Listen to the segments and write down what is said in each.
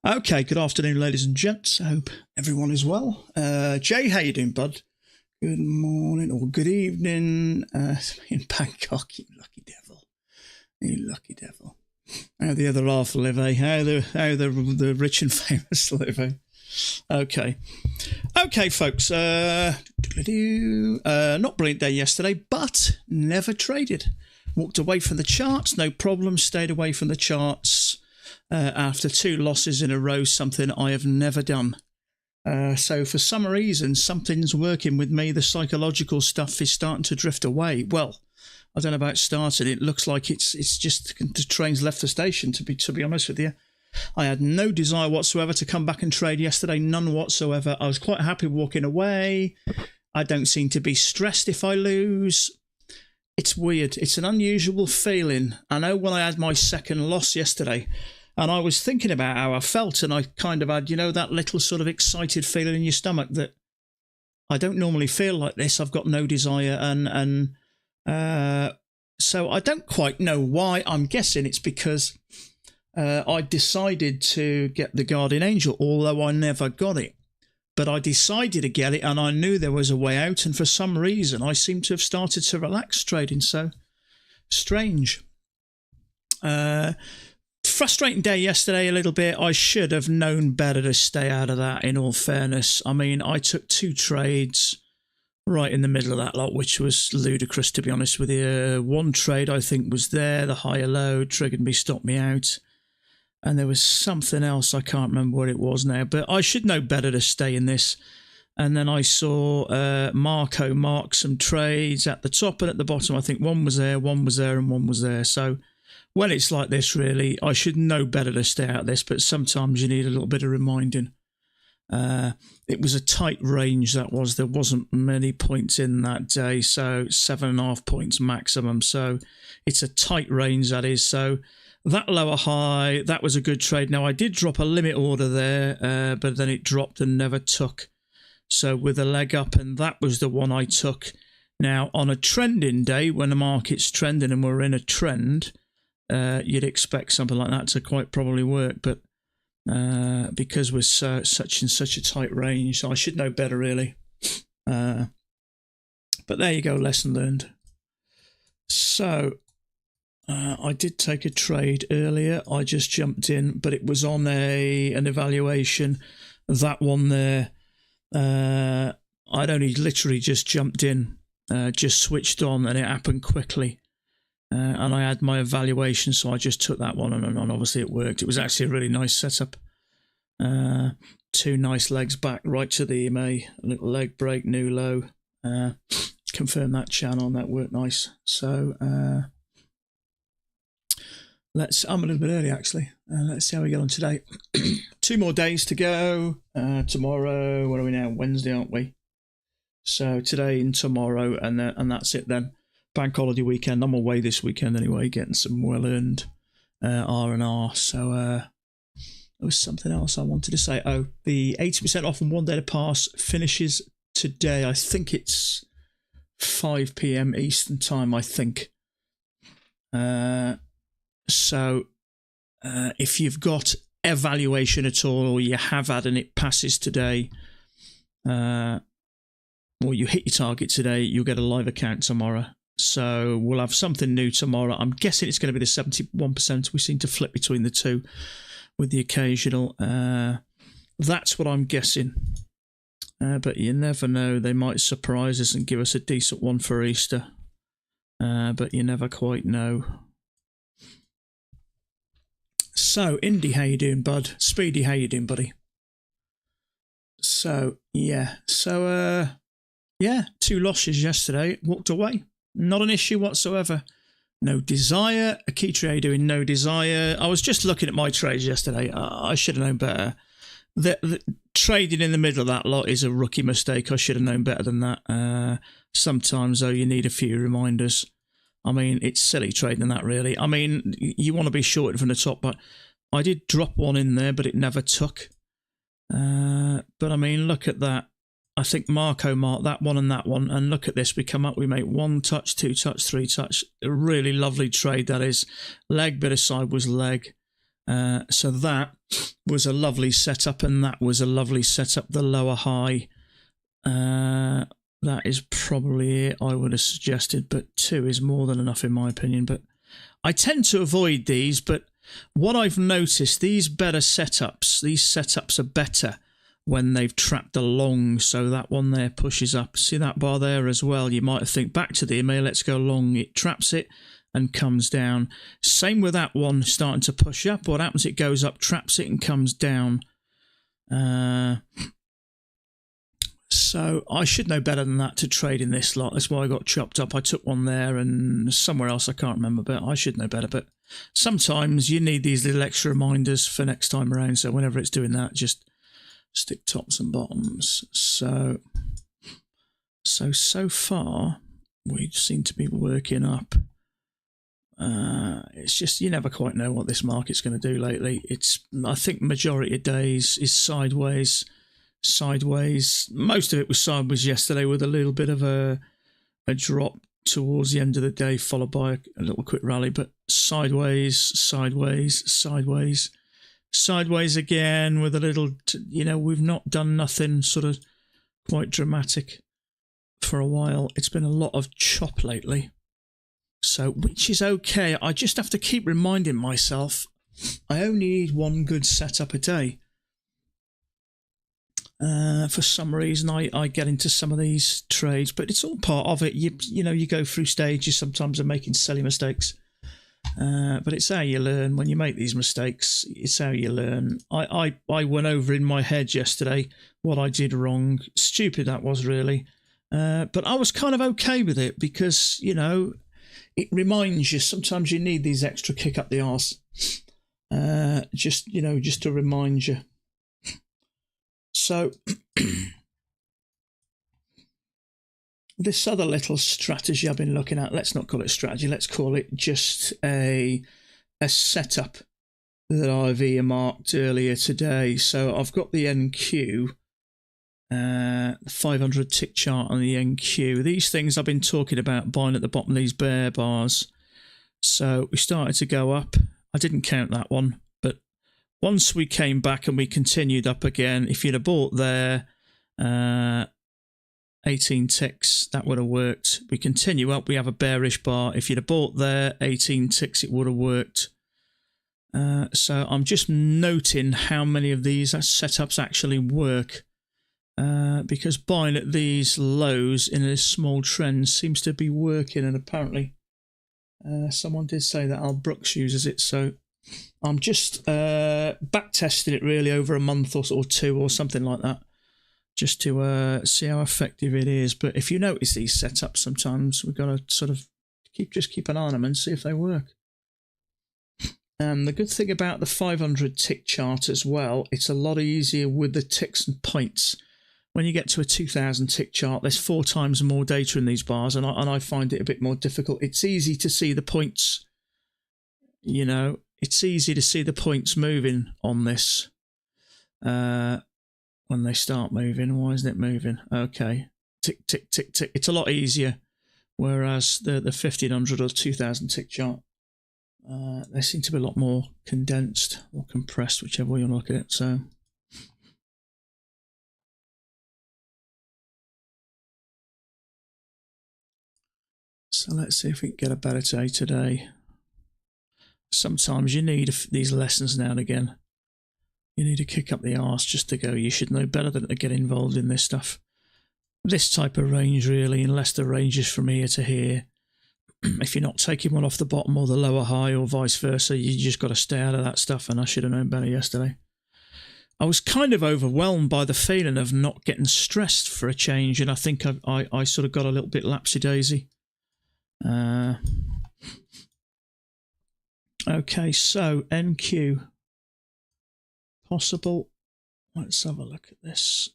Okay, good afternoon, ladies and gents. I hope everyone is well. Jay, how you doing, bud? Good morning or good evening in Bangkok, you lucky devil. You lucky devil. How the other half live, eh? How the rich and famous live, eh? Okay, folks. Not brilliant day yesterday, but never traded. Walked away from the charts, no problem. Stayed away from the charts after 2 losses in a row, something I have never done. So for some reason, something's working with me. The psychological stuff is starting to drift away. Well, I don't know about starting. It looks like it's just the train's left the station. To be honest with you, I had no desire whatsoever to come back and trade yesterday. None whatsoever. I was quite happy walking away. I don't seem to be stressed if I lose. It's weird. It's an unusual feeling. I know when I had my second loss yesterday, and I was thinking about how I felt, and I kind of had, that little sort of excited feeling in your stomach that I don't normally feel like this. I've got no desire, and so I don't quite know why. I'm guessing it's because I decided to get the Guardian Angel, although I never got it. But I decided to get it, and I knew there was a way out, and for some reason I seem to have started to relax trading. So strange. Frustrating day yesterday a little bit. I should have known better to stay out of that, in all fairness. I mean, I took 2 trades right in the middle of that lot, which was ludicrous, to be honest with you. One trade I think was there, the higher low, triggered me, stopped me out. And there was something else, I can't remember what it was now, but I should know better to stay in this. And then I saw Marco mark some trades at the top and at the bottom. I think one was there, and one was there. So when it's like this, really, I should know better to stay out of this, but sometimes you need a little bit of reminding. It was a tight range, that was. There wasn't many points in that day, so 7.5 points maximum. So it's a tight range, that is. So that lower high, that was a good trade. Now, I did drop a limit order there, but then it dropped and never took. So with a leg up, and that was the one I took. Now, on a trending day, when the market's trending and we're in a trend, you'd expect something like that to quite probably work. But because we're such a tight range, I should know better, really. But there you go, lesson learned. So I did take a trade earlier. I just jumped in, but it was on an evaluation. That one there, I'd only literally just jumped in, just switched on, and it happened quickly. And I had my evaluation, so I just took that one, and obviously it worked. It was actually a really nice setup. 2 nice legs back right to the EMA, a little leg break, new low. Confirm that channel, and that worked nice. So I'm a little bit early, actually. Let's see how we get on today. 2 more days to go. Tomorrow, what are we now? Wednesday, aren't we? So today and tomorrow, and that's it then. Bank holiday weekend. I'm away this weekend anyway, getting some well-earned R&R. So there was something else I wanted to say. Oh, the 80% off and 1 day to pass finishes today. I think it's 5 p.m. Eastern time, I think. So if you've got evaluation at all, or you have had and it passes today, or you hit your target today, you'll get a live account tomorrow. So we'll have something new tomorrow. I'm guessing it's going to be the 71%. We seem to flip between the two with the occasional. That's what I'm guessing. But you never know. They might surprise us and give us a decent one for Easter. But you never quite know. So, Indy, how you doing, bud? Speedy, how you doing, buddy? So, yeah. So, 2 losses yesterday. Walked away. Not an issue whatsoever. No desire. Akitra, how you doing? No desire. I was just looking at my trades yesterday. I should have known better. The trading in the middle of that lot is a rookie mistake. I should have known better than that. Sometimes, though, you need a few reminders. I mean, it's silly trading that, really. I mean, you want to be shorted from the top, but I did drop one in there, but it never took. But, I mean, look at that. I think Marco marked that one, and look at this. We come up, we make 1 touch, 2 touch, 3 touch. A really lovely trade, that is. Leg, bit of sideways leg. So that was a lovely setup, and that was a lovely setup. The lower high, that is probably it I would have suggested, but 2 is more than enough in my opinion. But I tend to avoid these, but what I've noticed, these setups are better when they've trapped along. So that one there pushes up. See that bar there as well? You might think back to the email, let's go long. It traps it and comes down. Same with that one starting to push up. What happens? It goes up, traps it and comes down. So I should know better than that to trade in this lot. That's why I got chopped up. I took one there and somewhere else I can't remember, but I should know better. But sometimes you need these little extra reminders for next time around. So whenever it's doing that, just stick tops and bottoms. So far we seem to be working up. It's just you never quite know what this market's going to do lately. I think majority of days is sideways. Most of it was sideways yesterday with a little bit of a drop towards the end of the day, followed by a little quick rally, but sideways again with a little, we've not done nothing sort of quite dramatic for a while. It's been a lot of chop lately, so which is okay. I just have to keep reminding myself I only need one good setup a day. For some reason I get into some of these trades, but it's all part of it. You go through stages sometimes of making silly mistakes, but it's how you learn. When you make these mistakes, it's how you learn. I went over in my head yesterday what I did wrong. Stupid that was, really, but I was kind of okay with it because it reminds you. Sometimes you need these extra kick up the arse, just to remind you. So this other little strategy I've been looking at, let's not call it strategy, let's call it just a setup that I've earmarked earlier today. So I've got the NQ, the 500 tick chart on the NQ. These things I've been talking about buying at the bottom of these bear bars. So we started to go up. I didn't count that one. Once we came back and we continued up again, if you'd have bought there, 18 ticks, that would have worked. We continue up, we have a bearish bar. If you'd have bought there, 18 ticks, it would have worked. So I'm just noting how many of these setups actually work, because buying at these lows in a small trend seems to be working, and apparently someone did say that Al Brooks uses it, so I'm just back testing it really over a month or 2 or something like that, just to see how effective it is. But if you notice these setups, sometimes we've got to sort of keep an eye on them and see if they work. And the good thing about the 500 tick chart as well, it's a lot easier with the ticks and points. When you get to a 2000 tick chart, there's 4 times more data in these bars, and I find it a bit more difficult. It's easy to see the points, it's easy to see the points moving on this when they start moving. Why isn't it moving? Okay, tick, tick, tick, tick. It's a lot easier, whereas the 1500 or 2000 tick chart, they seem to be a lot more condensed or compressed, whichever way you look at it. So let's see if we can get a better day today. Sometimes you need these lessons now and again. You need to kick up the arse just to go, you should know better than to get involved in this stuff. This type of range, really, unless the range is from here to here. If you're not taking one off the bottom or the lower high or vice versa, you just got to stay out of that stuff, and I should have known better yesterday. I was kind of overwhelmed by the feeling of not getting stressed for a change, and I think I sort of got a little bit lapsy-daisy. Okay, so NQ. Possible. Let's have a look at this.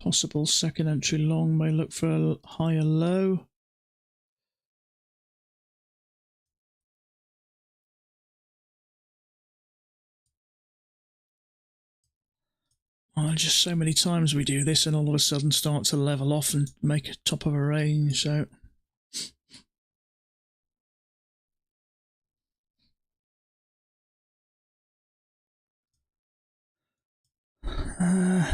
Possible second entry long, may look for a higher low. Just so many times we do this and all of a sudden start to level off and make a top of a range, so Okay,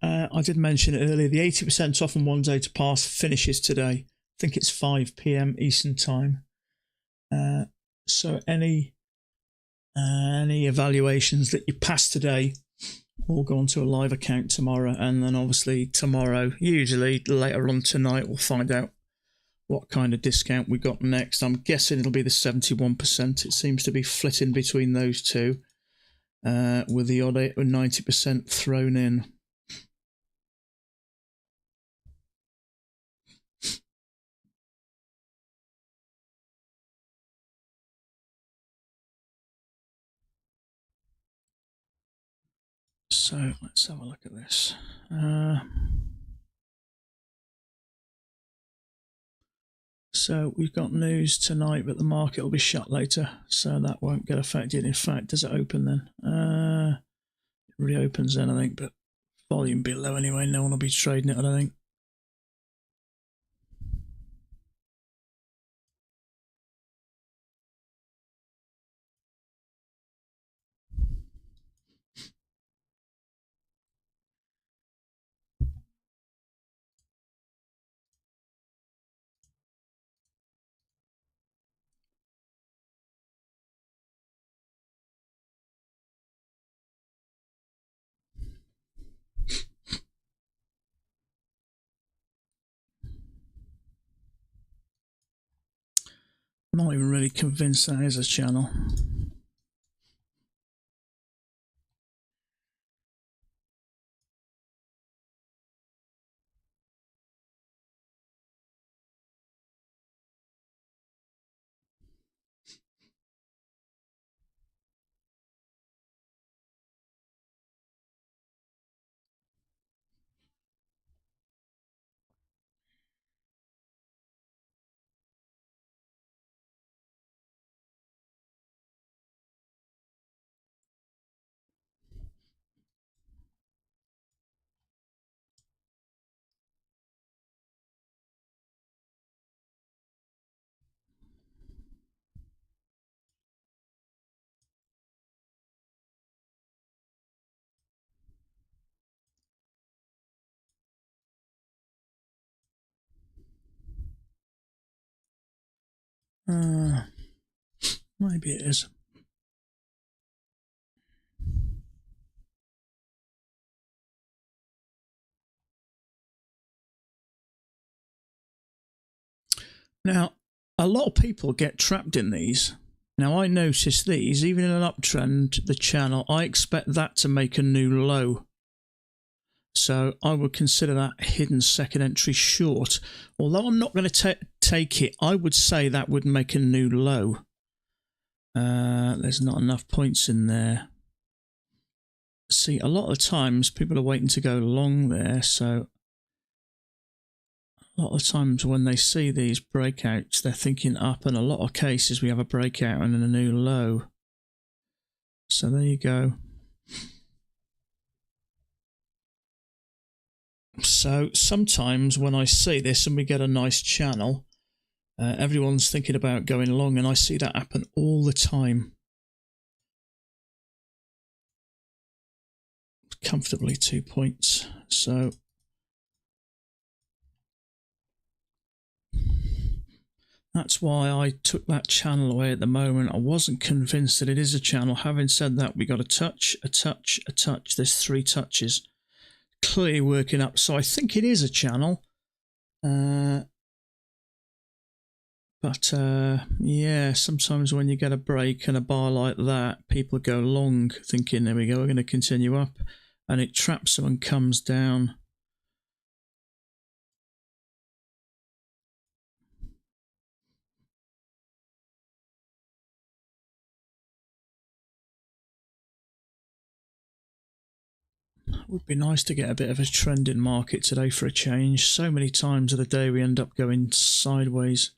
I did mention it earlier. The 80% off and 1 day to pass finishes today. I think it's 5 p.m. Eastern time. So any evaluations that you pass today will go onto a live account tomorrow, and then obviously tomorrow, usually later on tonight, we'll find out what kind of discount we got next. I'm guessing it'll be the 71%. It seems to be flitting between those two, with the odd 90% thrown in. So let's have a look at this. So we've got news tonight, but the market will be shut later, so that won't get affected. In fact, does it open then? It reopens then, I think, but volume be low anyway. No one will be trading it, I don't think. I'm not even really convinced that is a channel. Maybe it is. Now, a lot of people get trapped in these. Now, I notice these, even in an uptrend, the channel, I expect that to make a new low. So I would consider that hidden second entry short. Although I'm not going to take it, I would say that would make a new low. There's not enough points in there. See, a lot of times people are waiting to go long there, so a lot of times when they see these breakouts, they're thinking up, and a lot of cases we have a breakout and then a new low. So there you go. So sometimes when I see this and we get a nice channel, everyone's thinking about going long, and I see that happen all the time. Comfortably 2 points. So that's why I took that channel away at the moment. I wasn't convinced that it is a channel. Having said that, we got a touch, a touch, a touch. There's 3 touches. Clearly working up. So I think it is a channel. But yeah, sometimes when you get a break and a bar like that, people go long thinking, there we go, we're going to continue up. And it traps them and comes down. It would be nice to get a bit of a trend in market today for a change. So many times of the day we end up going sideways.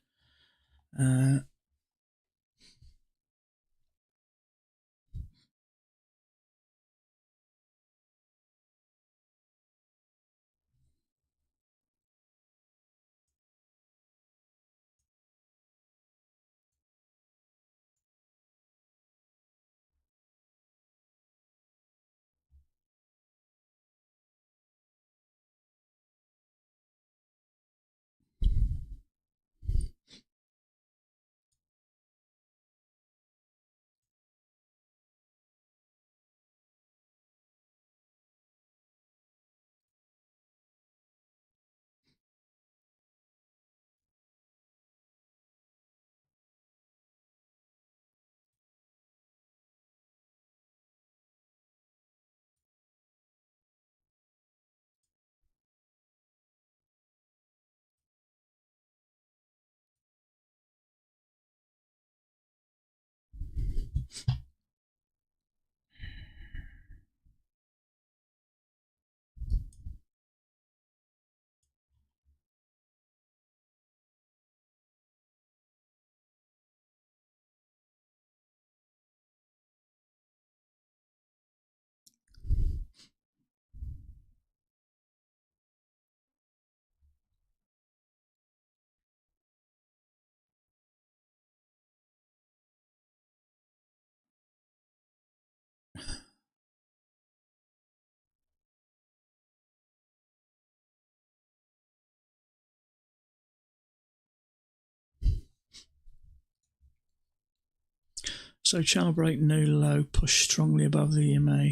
So channel break, new low, push strongly above the EMA.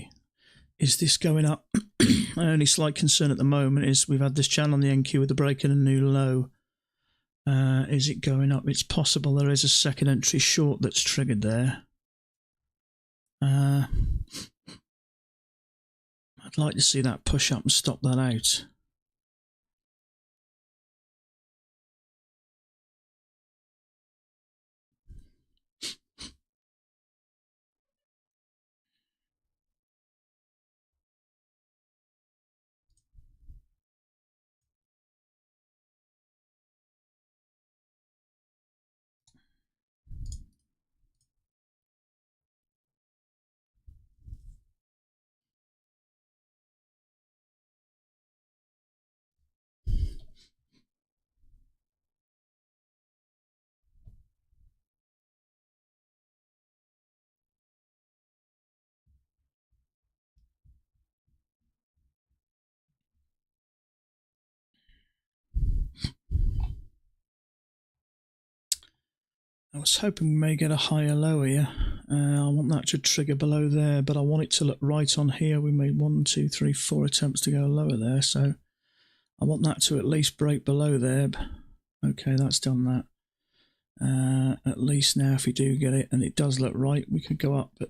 Is this going up? My only slight concern at the moment is we've had this channel on the NQ with the break and a new low. Is it going up? It's possible there is a second entry short that's triggered there. I'd like to see that push up and stop that out. I was hoping we may get a higher low here. I want that to trigger below there, but I want it to look right on here. We made 1, 2, 3, 4 attempts to go lower there, so I want that to at least break below there. Okay, that's done that. At least now if we do get it, and it does look right, we could go up, but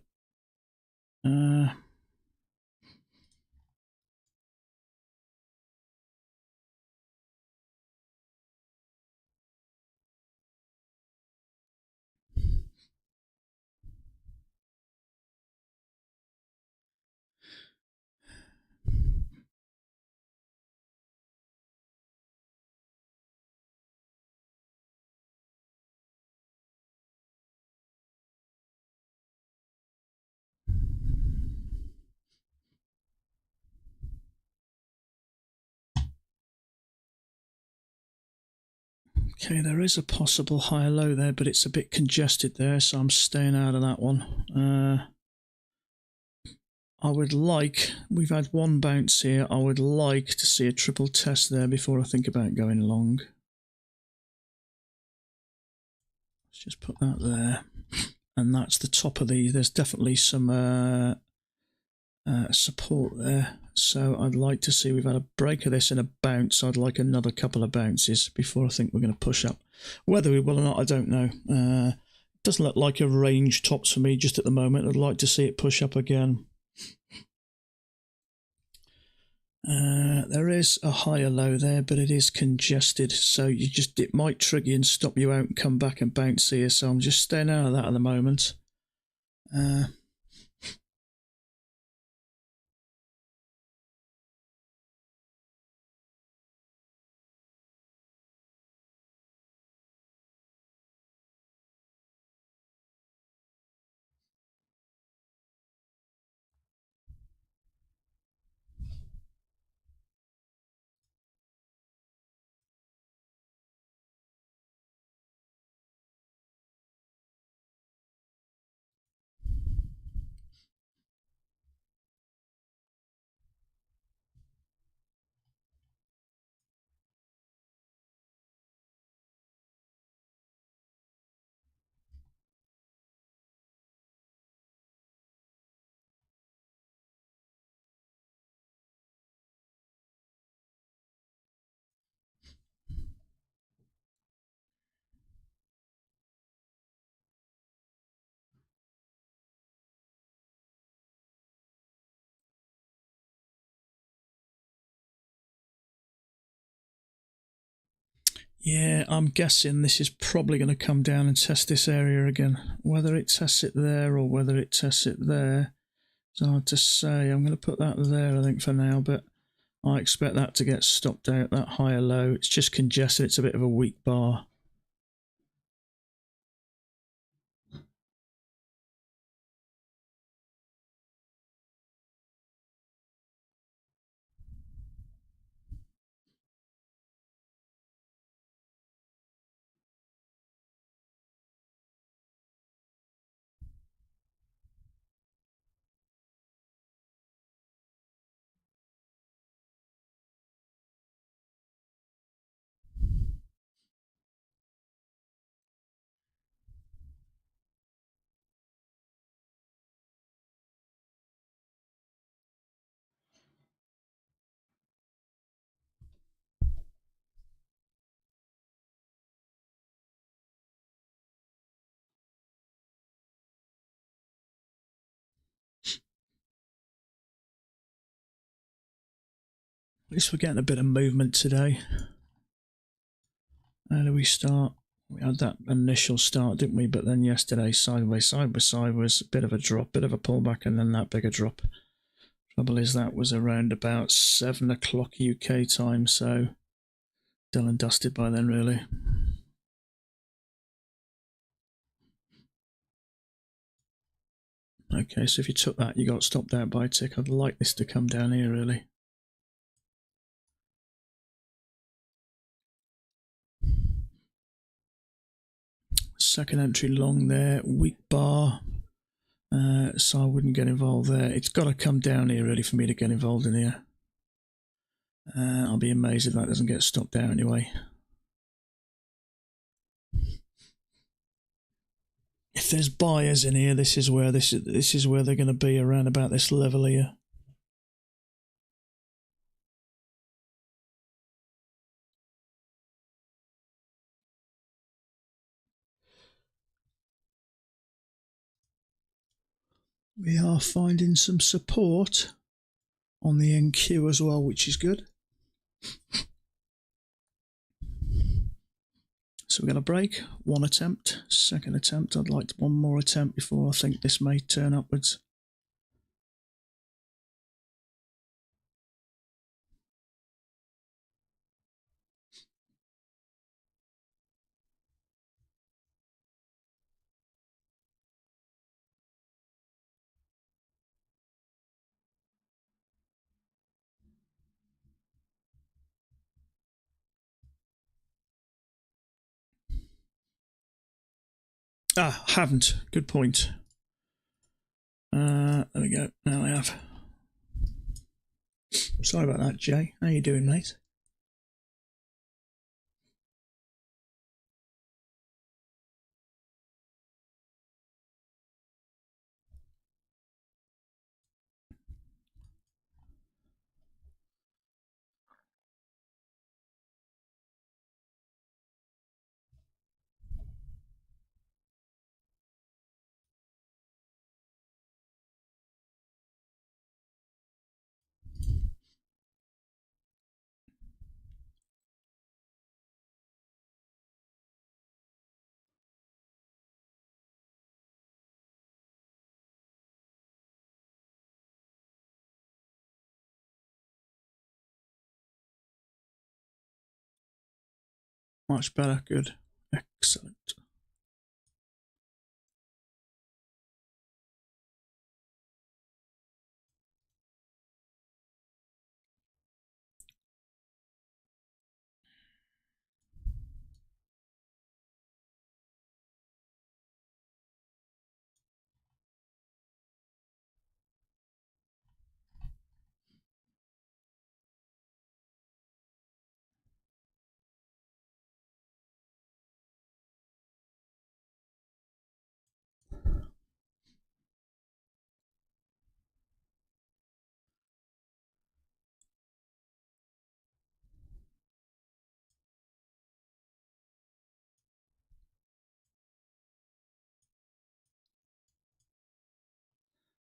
okay, there is a possible higher low there, but it's a bit congested there, so I'm staying out of that one. I would like, we've had one bounce here, I would like to see a triple test there before I think about going long. Let's just put that there. And that's the top of the, there's definitely some support there. So I'd like to see, we've had a break of this and a bounce. I'd like another couple of bounces before I think we're going to push up. Whether we will or not, I don't know. Doesn't look like a range tops for me just at the moment. I'd like to see it push up again. There is a higher low there, but it is congested, so it might trigger you and stop you out and come back and bounce here, so I'm just staying out of that at the moment. Yeah, I'm guessing this is probably going to come down and test this area again. Whether it tests it there or whether it tests it there, it's hard to say. I'm going to put that there, I think, for now, but I expect that to get stopped out, that higher low. It's just congested. It's a bit of a weak bar. At least we're getting a bit of movement today. How do we start? We had that initial start, didn't we? But then yesterday, sideways, was a bit of a drop, bit of a pullback, and then that bigger drop. Trouble is, that was around about 7 o'clock UK time, so done and dusted by then, really. Okay, so if you took that, you got stopped out by a tick. I'd like this to come down here, really. Second entry long there, weak bar. So I wouldn't get involved there. It's got to come down here, really, for me to get involved in here. I'll be amazed if that doesn't get stopped out anyway. If there's buyers in here, this is where they're going to be, around about this level here. We are finding some support on the NQ as well, which is good. So we're going to break. One attempt, second attempt. I'd like one more attempt before I think this may turn upwards. Haven't. Good point. There we go. Now I have. Sorry about that, Jay. How you doing, mate? Much better. Good. Excellent.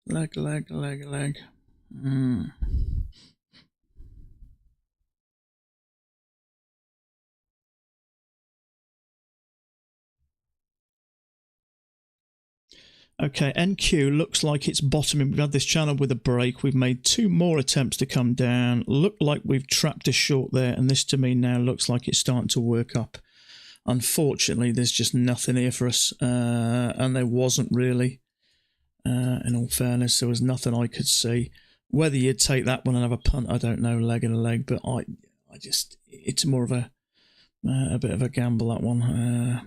Leg. Okay, NQ looks like it's bottoming. We've had this channel with a break. We've made 2 more attempts to come down. Look like we've trapped a short there, and this to me now looks like it's starting to work up. Unfortunately, there's just nothing here for us, and there wasn't really. In all fairness, there was nothing I could see. Whether you'd take that one and have a punt, I don't know, leg and a leg, but I just, it's more of a bit of a gamble, that one.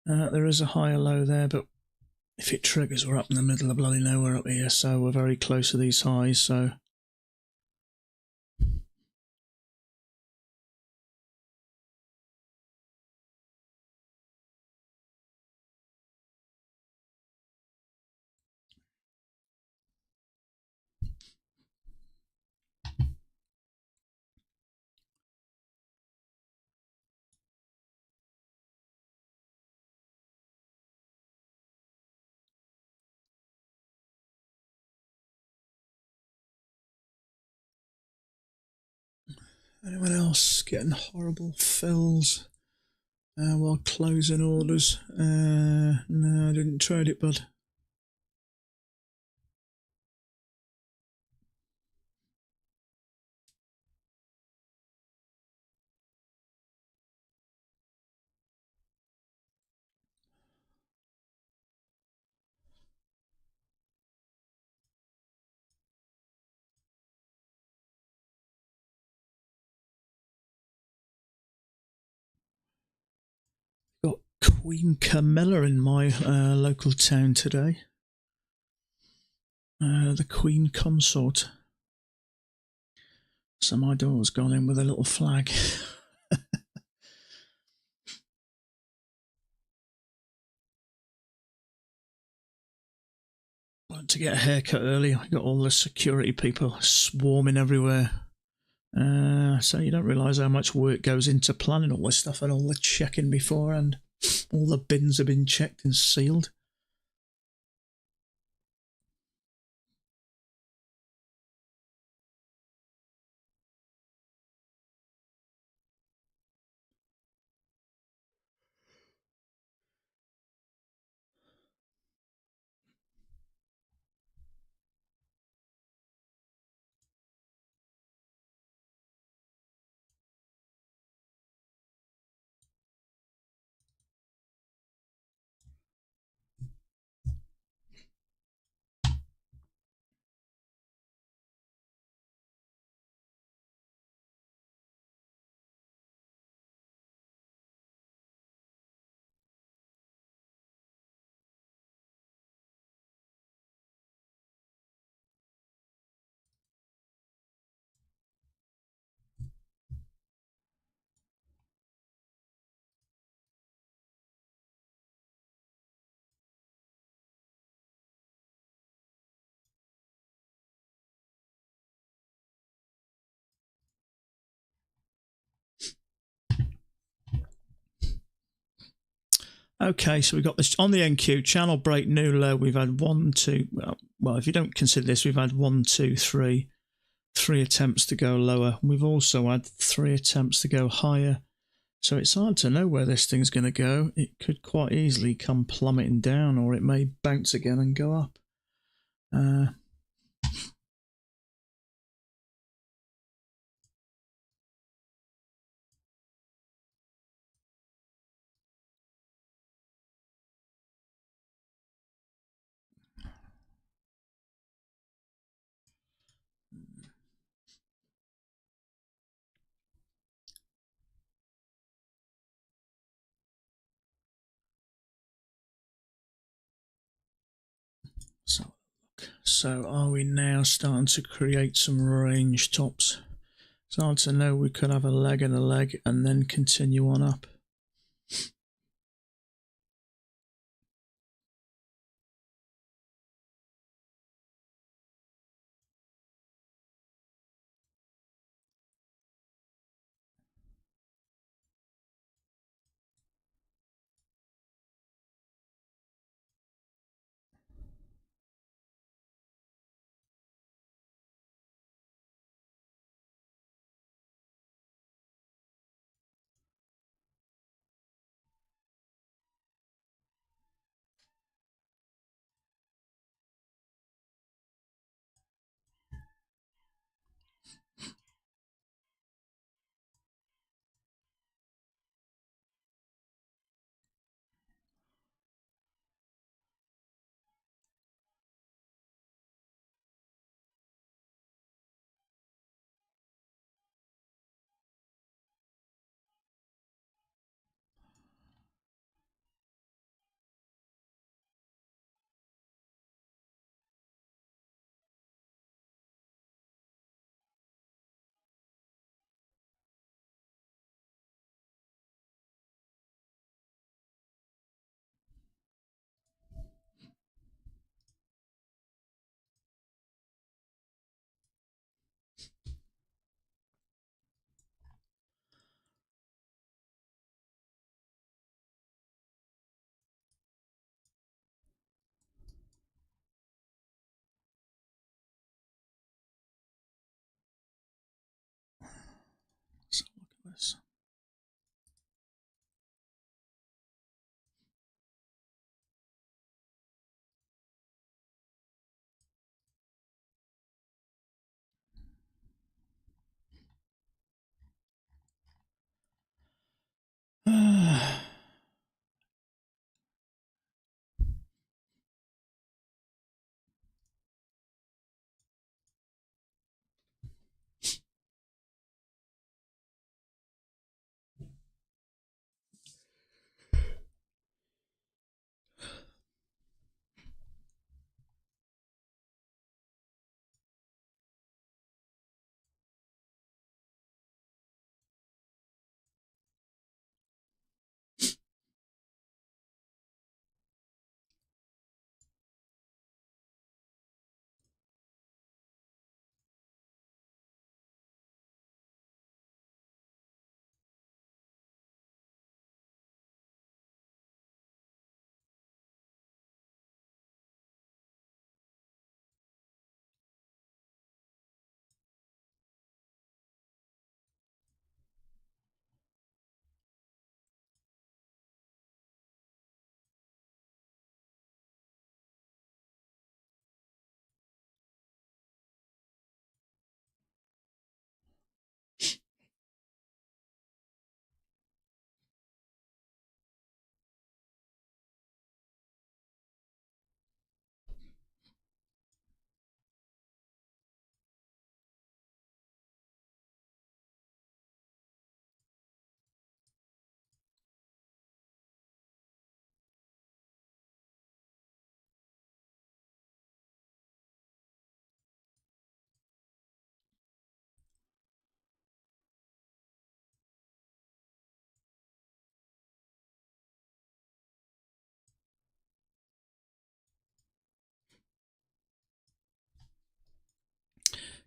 There is a higher low there, but if it triggers, we're up in the middle of bloody nowhere up here, so we're very close to these highs, so... Anyone else getting horrible fills while closing orders? No, I didn't trade it, bud. Got Queen Camilla in my local town today. The Queen Consort. So my daughter's gone in with a little flag. Went to get a haircut early. I got all the security people swarming everywhere. So you don't realise how much work goes into planning all this stuff and all the checking beforehand. All the bins have been checked and sealed. Okay, so we've got this on the NQ channel break new low. We've had one, two. Well, if you don't consider this, we've had 1, 2, 3 attempts to go lower. We've also had 3 attempts to go higher. So it's hard to know where this thing's going to go. It could quite easily come plummeting down, or it may bounce again and go up. So are we now starting to create some range tops? It's hard to know. We could have a leg and a leg and then continue on up.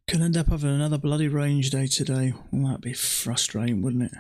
Could end up having another bloody range day today. Well, that'd be frustrating, wouldn't it?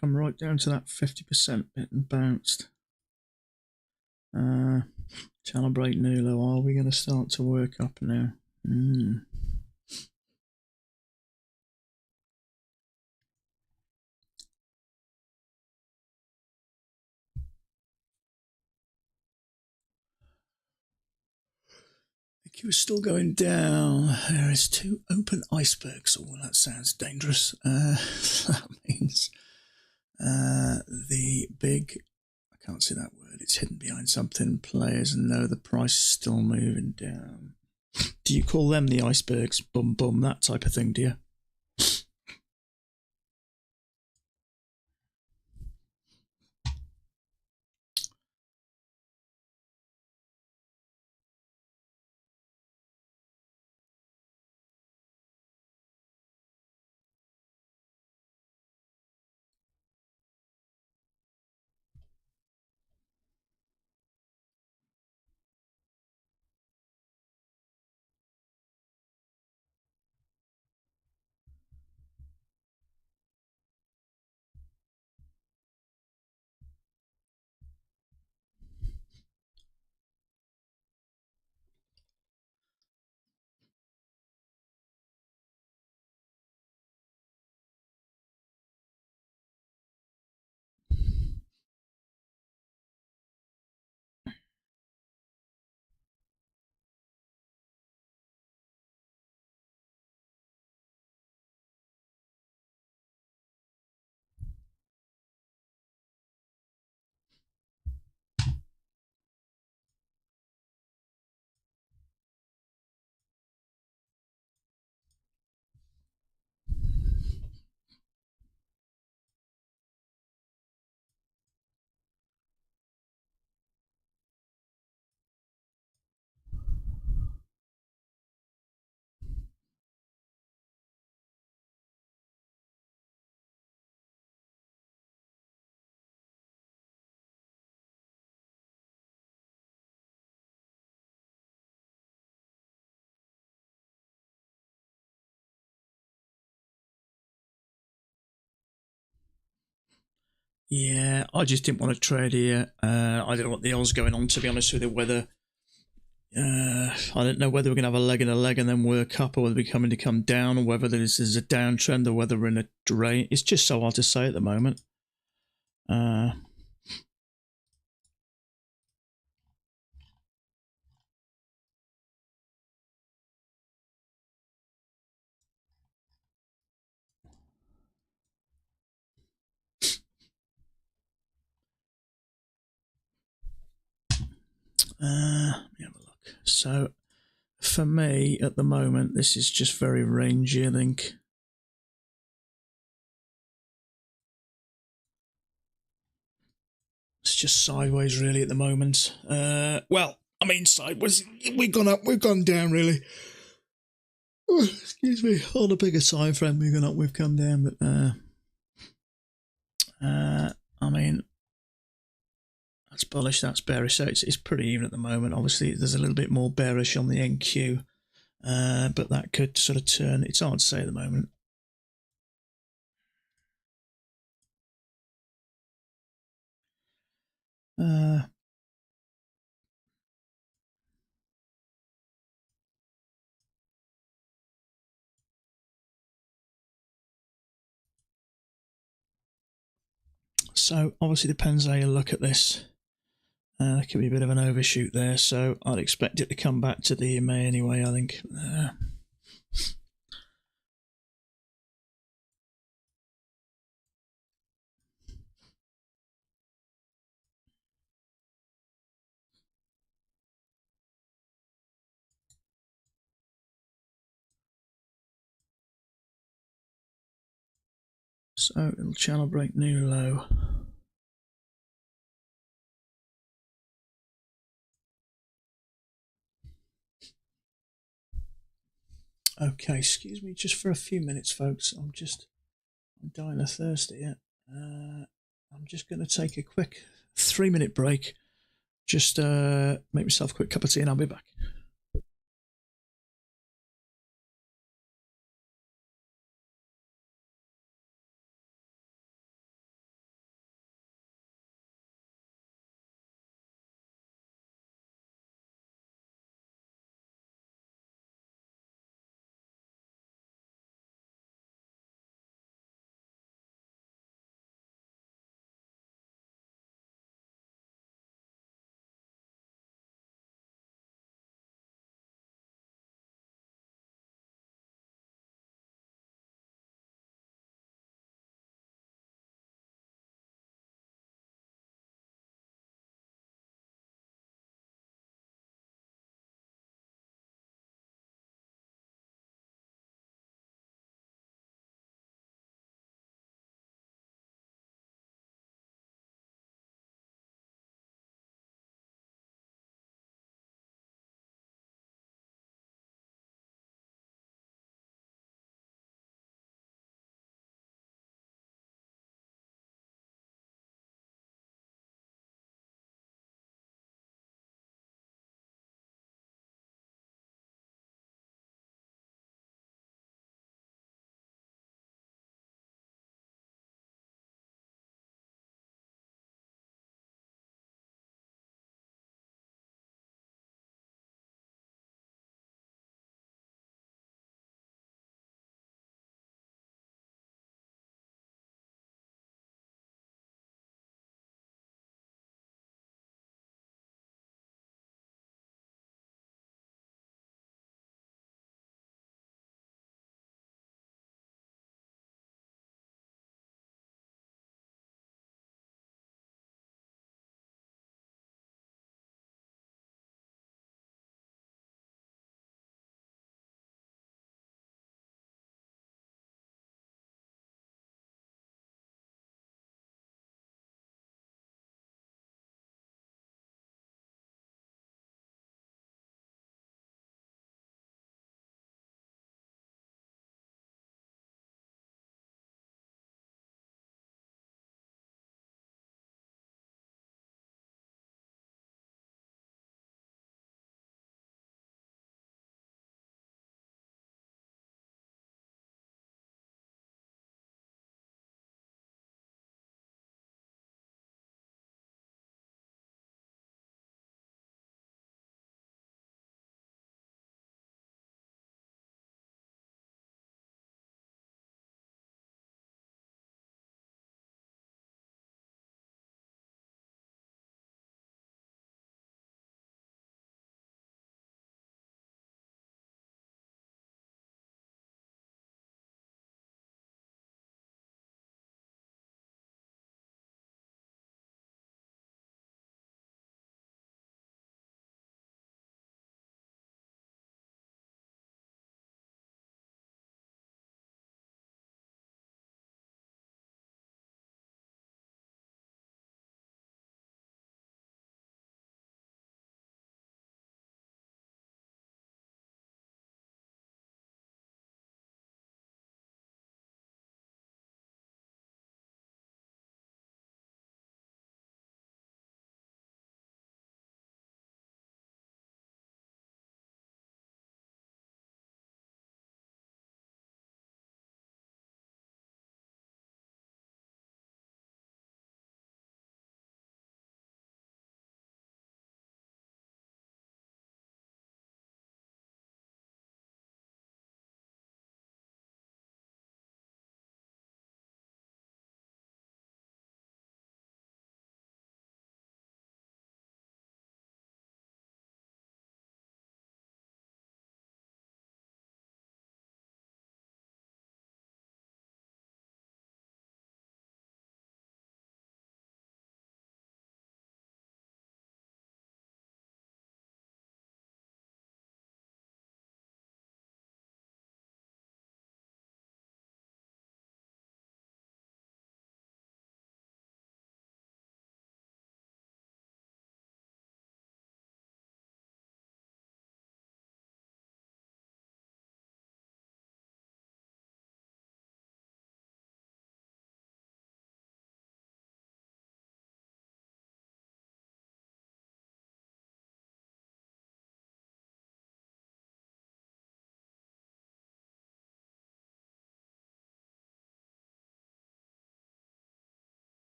Come right down to that 50% bit and bounced. Channel break Nulo. Are we going to start to work up now? The queue is still going down. There is 2 open icebergs. Oh, that sounds dangerous. That means the big, I can't see that word, it's hidden behind something. Players know the price is still moving down. Do you call them the icebergs? Bum bum, that type of thing, do you? Yeah, I just didn't want to trade here. I don't know what the hell's going on, to be honest with you. Whether I don't know whether we're going to have a leg and a leg and then work up, or whether we're coming to come down, or whether this is a downtrend, or whether we're in a drain. It's just so hard to say at the moment. Let me have a look. So, for me, at the moment, this is just very rangy, I think. It's just sideways, really, at the moment. Well, I mean, sideways. We've gone up, we've gone down, really. Oh, excuse me. On a bigger time frame, we've gone up, we've come down. But, I mean, that's bullish, that's bearish. So it's pretty even at the moment. Obviously, there's a little bit more bearish on the NQ. But that could sort of turn. It's hard to say at the moment. So obviously depends how you look at this. There could be a bit of an overshoot there, so I'd expect it to come back to the EMA anyway, I think. So it'll channel break new low. Okay, excuse me just for a few minutes, folks. I'm dying of thirst here. I'm just going to take a quick 3-minute break. Just make myself a quick cup of tea and I'll be back.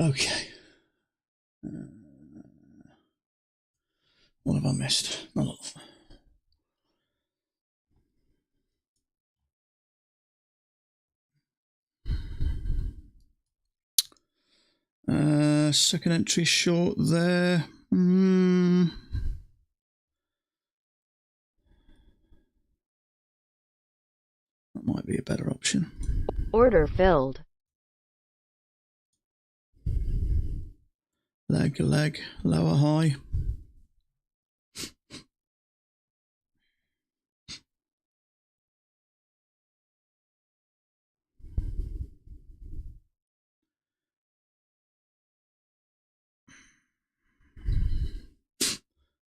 Okay. What have I missed? Not a lot. Second entry short there. That might be a better option. Order filled. Leg, lower, high.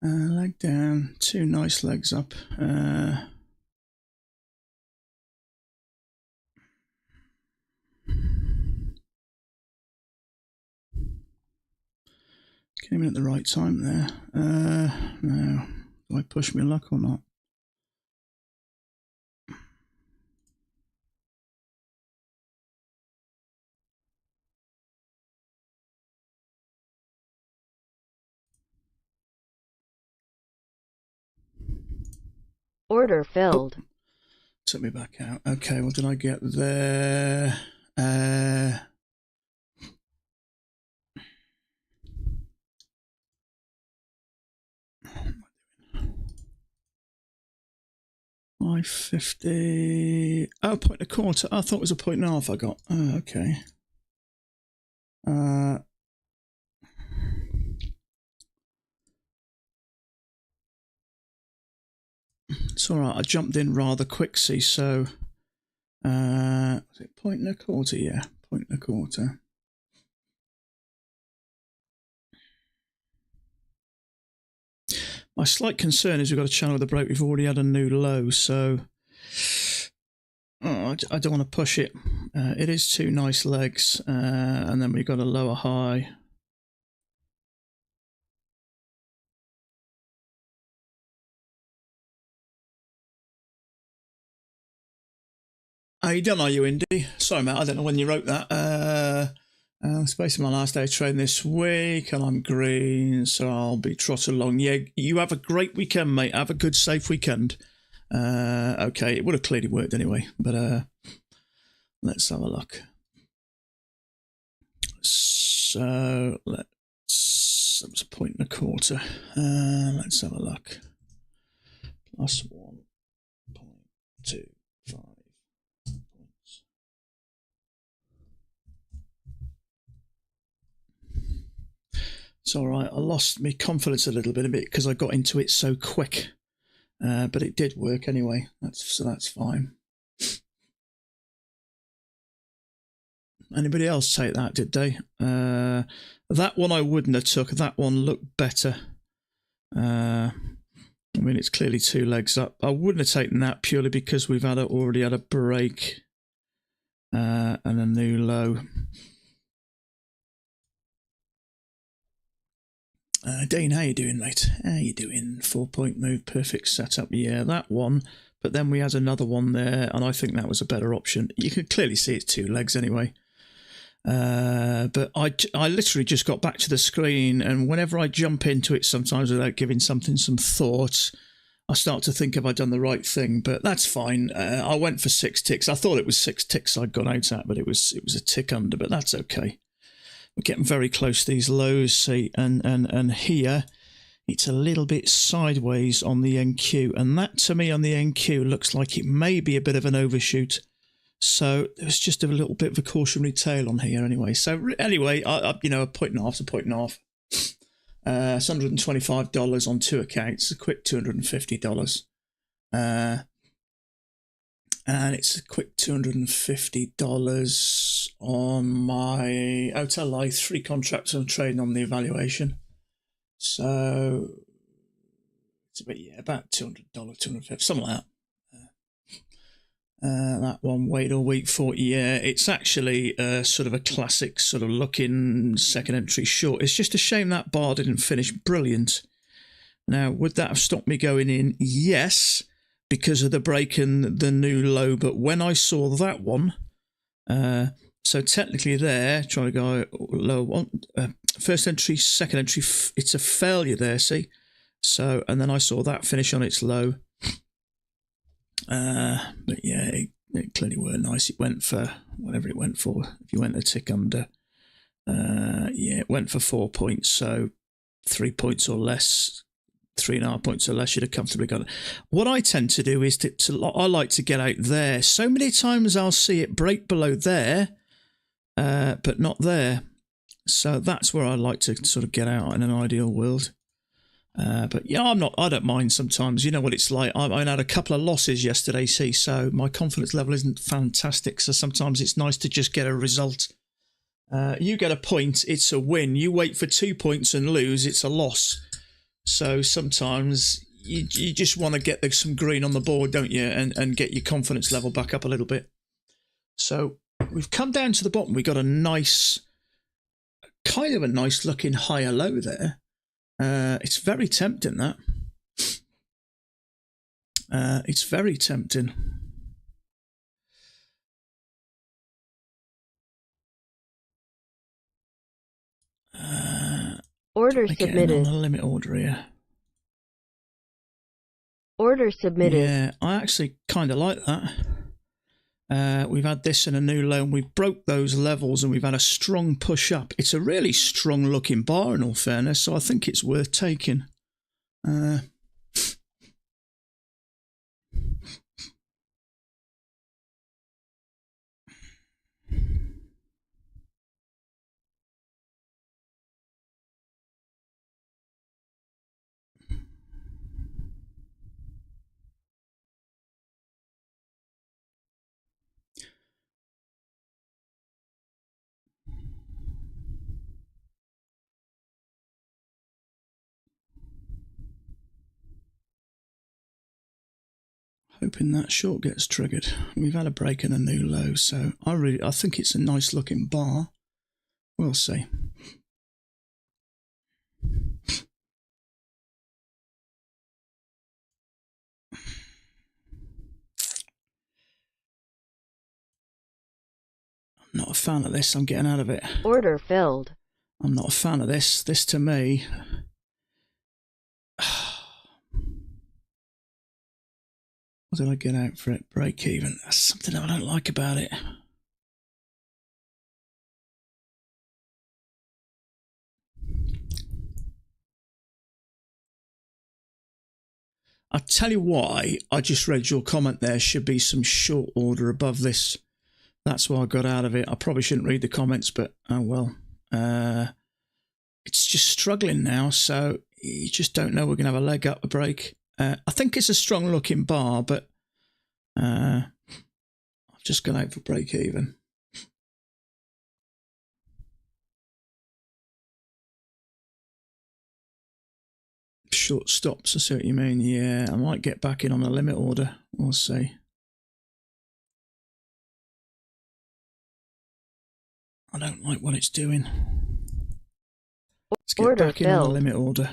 Leg down, 2 nice legs up. Came in at the right time there. No. Do I push my luck or not? Order filled. Oh, took me back out. Okay, what did I get there? $5.50. Oh, point and a quarter. I thought it was a point and a half I got. Oh, okay. It's all right. I jumped in rather quick, see, so was it point and a quarter? Yeah, point and a quarter. My slight concern is we've got a channel with a break. We've already had a new low, so I don't want to push it. It is 2 nice legs, and then we've got a lower high. How you done, are you, Indy? Sorry, Matt, I don't know when you wrote that. It's basically my last day of training this week, and I'm green, so I'll be trotting along. Yeah, you have a great weekend, mate. Have a good, safe weekend. Okay, it would have clearly worked anyway, but let's have a look. So that was a point and a quarter. Let's have a look. Plus 1.25 points. It's all right. I lost my confidence a little bit because I got into it so quick, but it did work anyway. So that's fine. Anybody else take that, did they? That one I wouldn't have took. That one looked better. I mean, it's clearly 2 legs up. I wouldn't have taken that purely because we've already had a break and a new low. Dean, how you doing, mate? How you doing? 4-point move, perfect setup. Yeah, that one. But then we had another one there, and I think that was a better option. You can clearly see it's 2 legs anyway. But I literally just got back to the screen, and whenever I jump into it, sometimes without giving something some thought, I start to think, have I done the right thing? But that's fine. I went for 6 ticks. I thought it was 6 ticks I'd gone out at, but it was a tick under. But that's okay. We're getting very close to these lows, see, and here it's a little bit sideways on the NQ, and that to me on the NQ looks like it may be a bit of an overshoot. So there's just a little bit of a cautionary tale on here anyway. So anyway, you know, a point and a half's a point and a half. It's $125 on 2 accounts, a quick $250. And it's a quick $250 on my Hotel Life 3 contracts I'm trading on the evaluation. So it's about $200, $250, something like that. That one, wait all week 40. Yeah, it's actually sort of a classic sort of looking second entry short. It's just a shame that bar didn't finish brilliant. Now, would that have stopped me going in? Yes, because of the break and the new low. But when I saw that one So technically there, trying to go low one, first entry, second entry, it's a failure there, see? So, and then I saw that finish on its low. But yeah, it clearly were nice. It went for whatever it went for. If you went a tick under, yeah, it went for 4 points. So 3 points or less, 3.5 points or less, you'd have comfortably got it. What I tend to do is I like to get out there. So many times I'll see it break below there, but not there. So that's where I like to sort of get out in an ideal world. But yeah, I don't mind sometimes. You know what it's like. I had a couple of losses yesterday, see, so my confidence level isn't fantastic. So sometimes it's nice to just get a result. You get a point, it's a win. You wait for 2 points and lose, it's a loss. So sometimes you just want to get some green on the board, don't you? And get your confidence level back up a little bit. So we've come down to the bottom. We got a nice, kind of a nice looking higher low there. It's very tempting, that. It's very tempting. Order submitted. On a limit order here. Order submitted. Yeah, I actually kind of like that. We've had this in a new low, and we've broke those levels, and we've had a strong push up. It's a really strong looking bar in all fairness, so I think it's worth taking. Hoping that short gets triggered. We've had a break and a new low, so I think it's a nice looking bar. We'll see. I'm not a fan of this. I'm getting out of it. Order filled. I'm not a fan of this. This to me. What did I get out for it? Break even. That's something I don't like about it. I'll tell you why. I just read your comment there. Should be some short order above this. That's why I got out of it. I probably shouldn't read the comments, but oh well. It's just struggling now, so you just don't know we're going to have a leg up, a break. I think it's a strong looking bar, but I've just gone out for break even. Short stops, I see what you mean. Yeah, I might get back in on the limit order. We'll see. I don't like what it's doing. Let's get Order back in on the filled. limit order.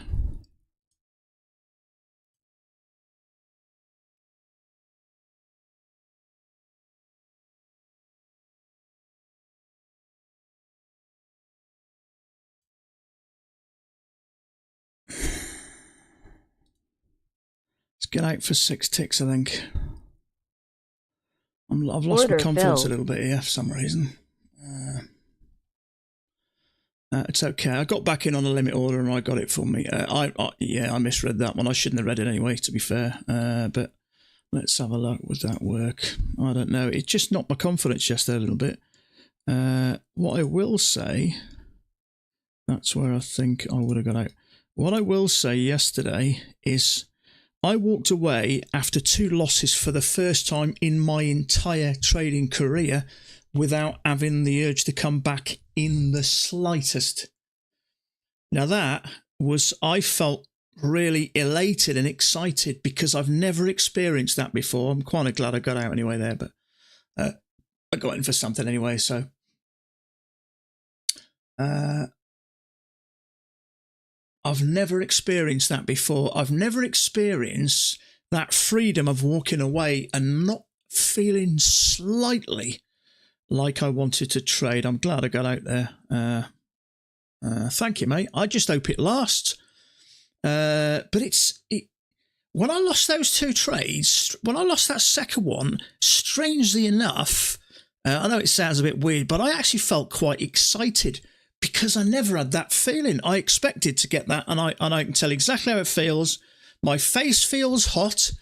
Let's get out for 6 ticks, I think. I've lost my confidence a little bit here for some reason. It's okay. I got back in on the limit order and I got it for me. Yeah, I misread that one. I shouldn't have read it anyway, to be fair. But let's have a look. Would that work? I don't know. It just knocked my confidence yesterday a little bit. What I will say, that's where I think I would have got out. What I will say yesterday is I walked away after 2 losses for the first time in my entire trading career without having the urge to come back in the slightest. Now that was, I felt really elated and excited because I've never experienced that before. I'm quite glad I got out anyway there, but I got in for something anyway, so. I've never experienced that before. I've never experienced that freedom of walking away and not feeling slightly like I wanted to trade. I'm glad I got out there. Thank you, mate. I just hope it lasts. But when I lost those 2 trades, when I lost that second one, strangely enough, I know it sounds a bit weird, but I actually felt quite excited because I never had that feeling. I expected to get that, and I can tell exactly how it feels. My face feels hot.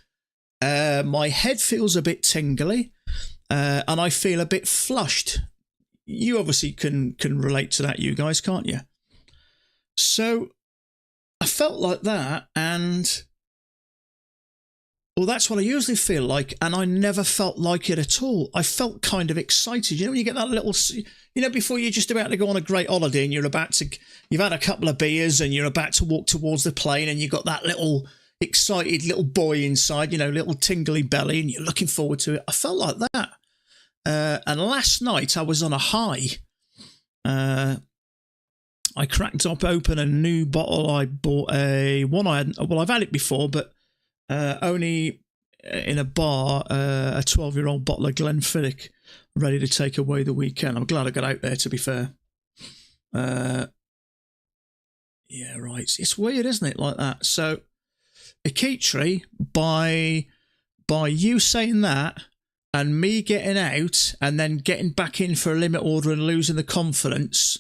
My head feels a bit tingly, and I feel a bit flushed. You obviously can relate to that, you guys, can't you? So I felt like that, and well, that's what I usually feel like, and I never felt like it at all. I felt kind of excited. You know, when you get that little, you know, before you're just about to go on a great holiday and you've had a couple of beers and you're about to walk towards the plane and you've got that little excited little boy inside, you know, little tingly belly, and you're looking forward to it. I felt like that. And last night I was on a high. I cracked open a new bottle. I bought I've had it before, but only in a bar, a 12-year-old bottle of Glenfiddich, ready to take away the weekend. I'm glad I got out there, to be fair. Yeah, right. It's weird, isn't it, like that? So, Akitri, by you saying that and me getting out and then getting back in for a limit order and losing the confidence,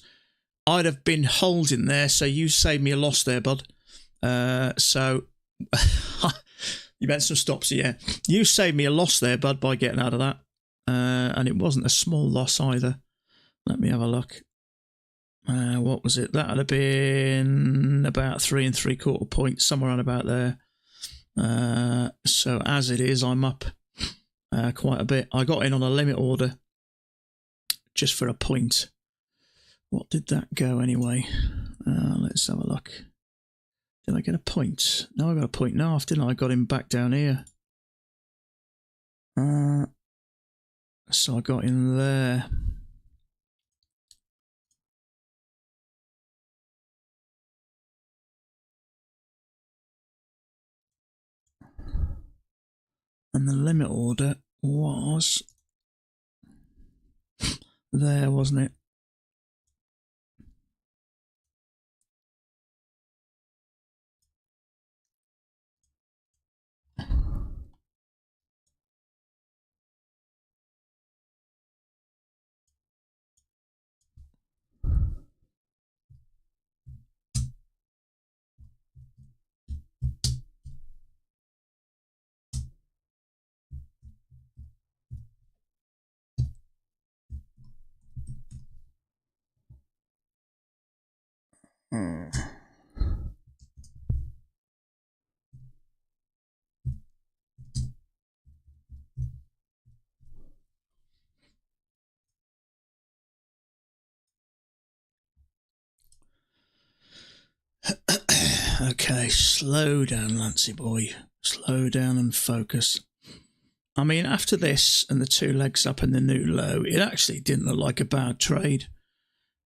I'd have been holding there. So you saved me a loss there, bud. So you meant some stops, yeah. You saved me a loss there, bud, by getting out of that. And it wasn't a small loss either. Let me have a look. What was it? That would have been about 3 3/4 points, somewhere around about there. So as it is, I'm up quite a bit. I got in on a limit order just for a point. What did that go anyway? Let's have a look. Did I get a point? No, I got a point and a half, didn't I? I got him back down here. So I got in there. And the limit order was there, wasn't it? Okay, slow down, Lancy boy. Slow down and focus. I mean, after this and the 2 legs up in the new low, it actually didn't look like a bad trade.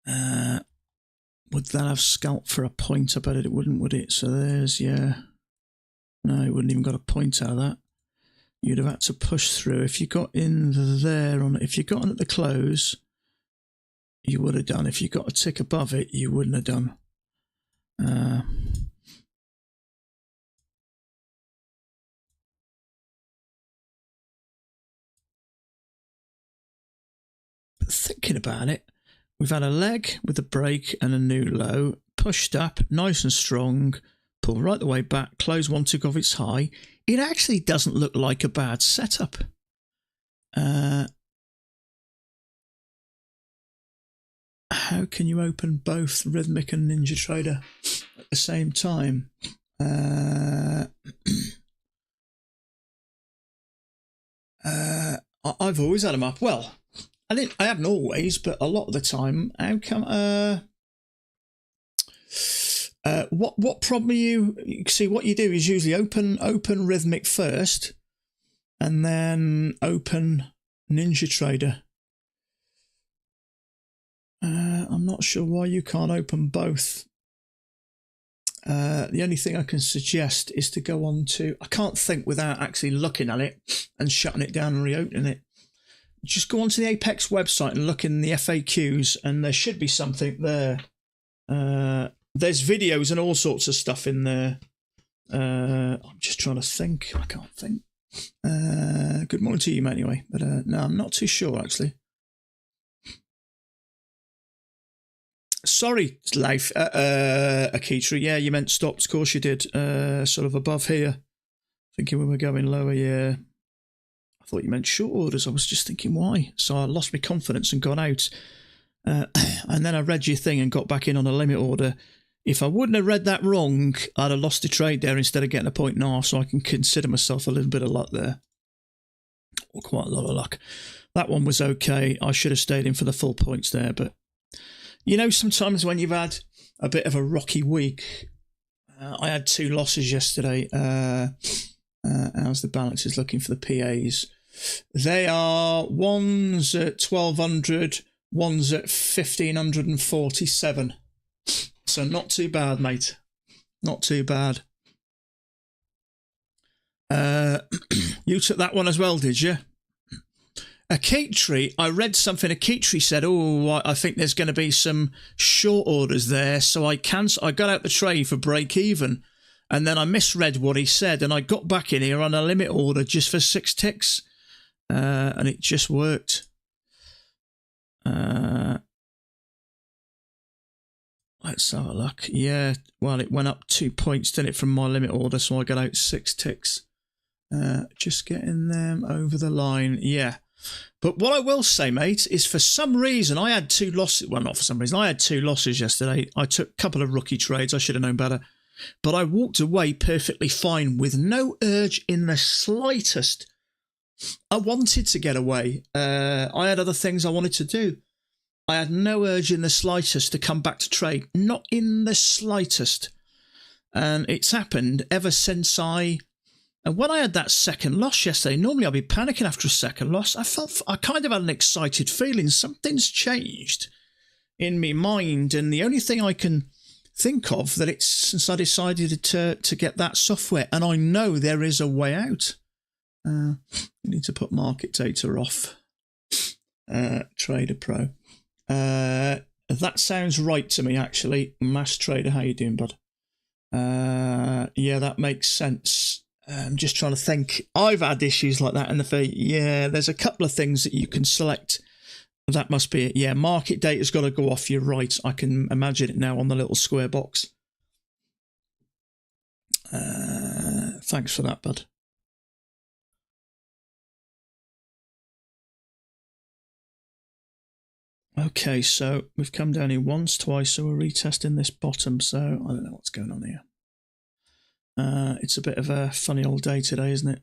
Would that have scalped for a point? I bet it wouldn't, would it? So there's, yeah. No, it wouldn't even got a point out of that. You'd have had to push through. If you got in there, if you got in at the close, you would have done. If you got a tick above it, you wouldn't have done. But thinking about it, we've had a leg with a break and a new low, pushed up, nice and strong, pull right the way back, close 1 tick off its high. It actually doesn't look like a bad setup. How can you open both Rhythmic and Ninja Trader at the same time? I've always had them up. Well, I haven't always, but a lot of the time. How come? What problem are you see? What you do is usually open Rhythmic first, and then open Ninja Trader. I'm not sure why you can't open both. The only thing I can suggest is to go on to... I can't think without actually looking at it and shutting it down and reopening it. just go onto the Apex website and look in the FAQs, and there should be something there. There's videos and all sorts of stuff in there. I'm just trying to think. I can't think. Good morning to you, mate, anyway. But no, I'm not too sure, actually. Sorry, Life. Akitra. Yeah, you meant stops. Of course you did. Sort of above here. Thinking we were going lower, yeah. I thought you meant short orders. I was just thinking, why? So I lost my confidence and got out. And then I read your thing and got back in on a limit order. If I wouldn't have read that wrong, I'd have lost a trade there instead of getting a 0.5, so I can consider myself a little bit of luck there. Or quite a lot of luck. That one was okay. I should have stayed in for the full points there, but you know, sometimes when you've had a bit of a rocky week, I had 2 losses yesterday. How's the balances looking for the PAs? They are one's at 1200, one's at 1547. So not too bad, mate. Not too bad. You took that one as well, did you? Akitri, I read something. Akitri said, oh, I think there's going to be some short orders there. So I got out the trade for break even. And then I misread what he said. And I got back in here on a limit order just for 6 ticks. And it just worked. Let's have a look. Yeah, well, it went up 2 points, didn't it, from my limit order. So I got out 6 ticks. Just getting them over the line. Yeah. But what I will say, mate, is for some reason I had 2 losses. Well, not for some reason. I had 2 losses yesterday. I took a couple of rookie trades. I should have known better. But I walked away perfectly fine with no urge in the slightest. I wanted to get away. I had other things I wanted to do. I had no urge in the slightest to come back to trade. Not in the slightest. And it's happened ever since and when I had that second loss yesterday, normally I'd be panicking after a second loss. I kind of had an excited feeling. Something's changed in my mind. And the only thing I can think of that it's since I decided to get that software. And I know there is a way out. You need to put market data off. Trader Pro. That sounds right to me, actually. Mass Trader, how you doing, bud? Yeah, that makes sense. I'm just trying to think. I've had issues like that in the feed. Yeah, there's a couple of things that you can select. That must be it. Yeah, market data's got to go off. You're right. I can imagine it now on the little square box. Thanks for that, bud. Okay, so we've come down here once, twice, so we're retesting this bottom, so I don't know what's going on here. It's a bit of a funny old day today, isn't it?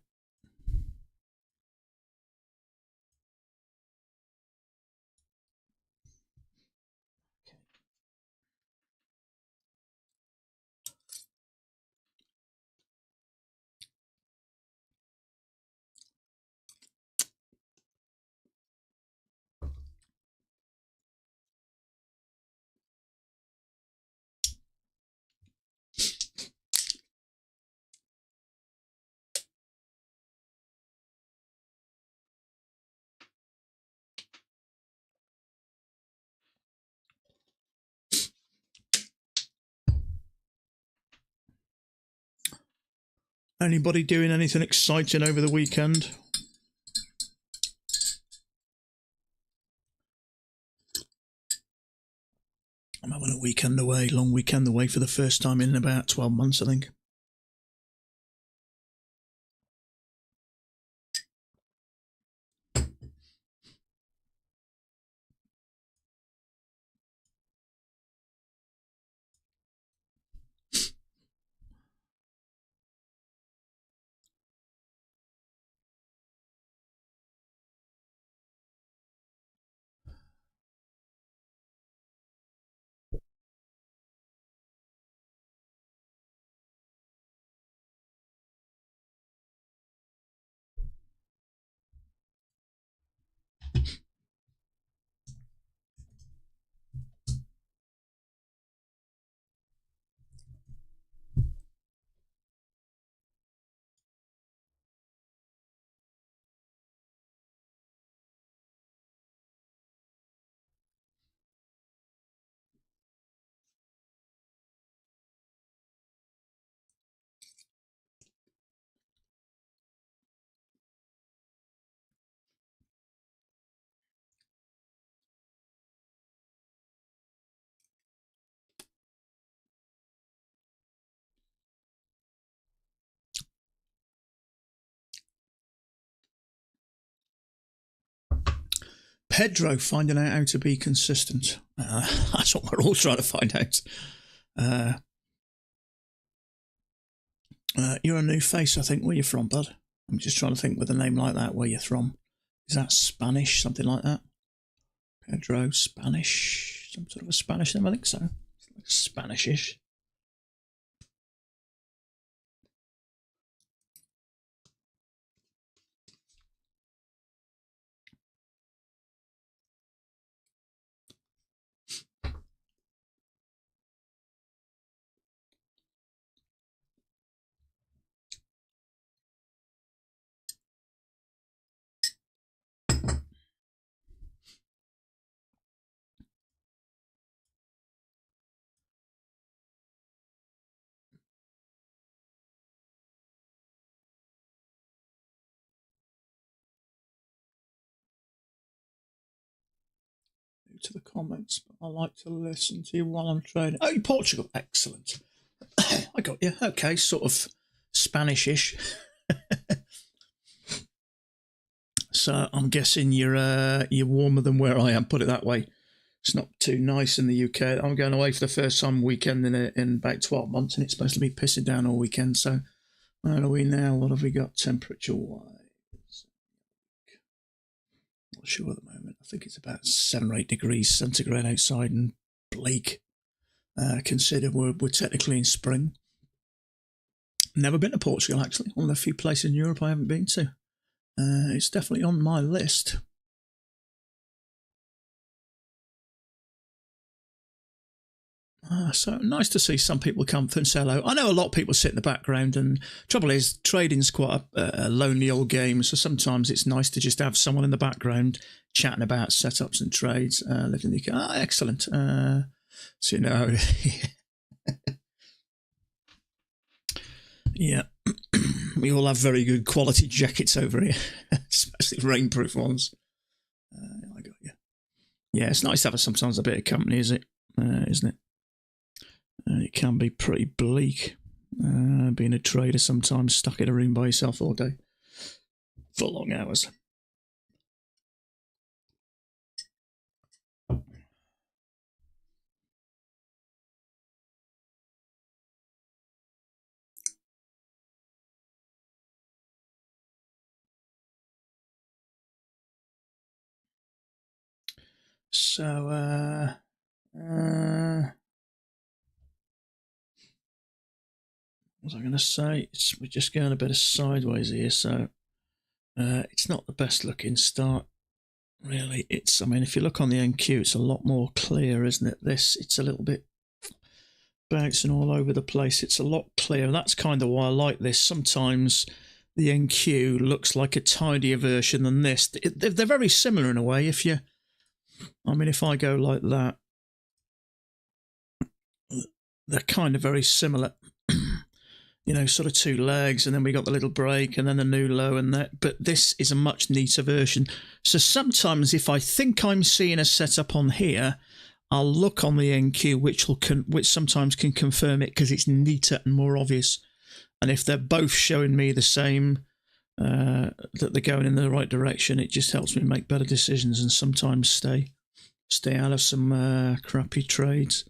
Anybody doing anything exciting over the weekend? I'm having a weekend away, long weekend away for the first time in about 12 months, I think. Pedro finding out how to be consistent. That's what we're all trying to find out. You're a new face, I think. Where you from, bud? I'm just trying to think with a name like that, where you're from. Is that Spanish, something like that? Pedro, Spanish, some sort of a Spanish name, I think so. Like Spanish-ish. To the comments, but I like to listen to you while I'm trading. Oh, Portugal, excellent. I got you. Okay, sort of Spanish-ish. So I'm guessing you're warmer than where I am. Put it that way. It's not too nice in the UK. I'm going away for the first time weekend in about 12 months, and it's supposed to be pissing down all weekend. So where are we now? What have we got temperature-wise? Not sure at the moment. I think it's about 7 or 8 degrees centigrade outside and bleak. Consider we're technically in spring. Never been to Portugal, actually. One of the few places in Europe I haven't been to. It's definitely on my list. So nice to see some people come and say hello. I know a lot of people sit in the background, and trouble is, trading's quite a lonely old game, so sometimes it's nice to just have someone in the background chatting about setups and trades. Living the UK. Excellent. So, you know, yeah, we all have very good quality jackets over here, especially rainproof ones. I got you. Yeah, it's nice to have sometimes a bit of company, isn't it? It can be pretty bleak being a trader sometimes, stuck in a room by yourself all day for long hours. So, what was I going to say? We're just going a bit of sideways here, so it's not the best looking start, really. I mean, if you look on the NQ, it's a lot more clear, isn't it? It's a little bit bouncing all over the place. It's a lot clearer. That's kind of why I like this. Sometimes the NQ looks like a tidier version than this. They're very similar in a way. If I go like that, they're kind of very similar. You know, sort of 2 legs, and then we got the little break, and then the new low, and that. But this is a much neater version. So sometimes, if I think I'm seeing a setup on here, I'll look on the NQ, which sometimes can confirm it because it's neater and more obvious. And if they're both showing me the same, that they're going in the right direction, it just helps me make better decisions and sometimes stay out of some crappy trades.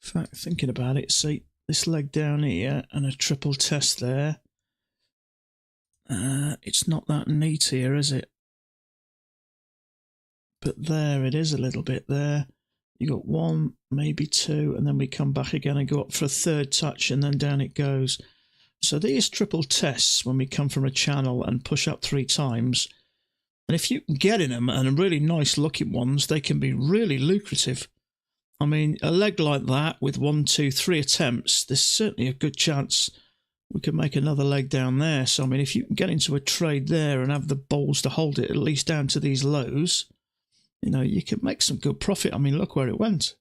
In fact, thinking about it, see this leg down here and a triple test there. It's not that neat here, is it? But there it is a little bit there. You got 1, maybe 2, and then we come back again and go up for a 3rd touch, and then down it goes. So these triple tests, when we come from a channel and push up 3 times, and if you can get in them, and really nice looking ones, they can be really lucrative. I mean, a leg like that with 1, 2, 3 attempts, there's certainly a good chance we could make another leg down there. So, I mean, if you can get into a trade there and have the balls to hold it at least down to these lows, you know, you can make some good profit. I mean, look where it went.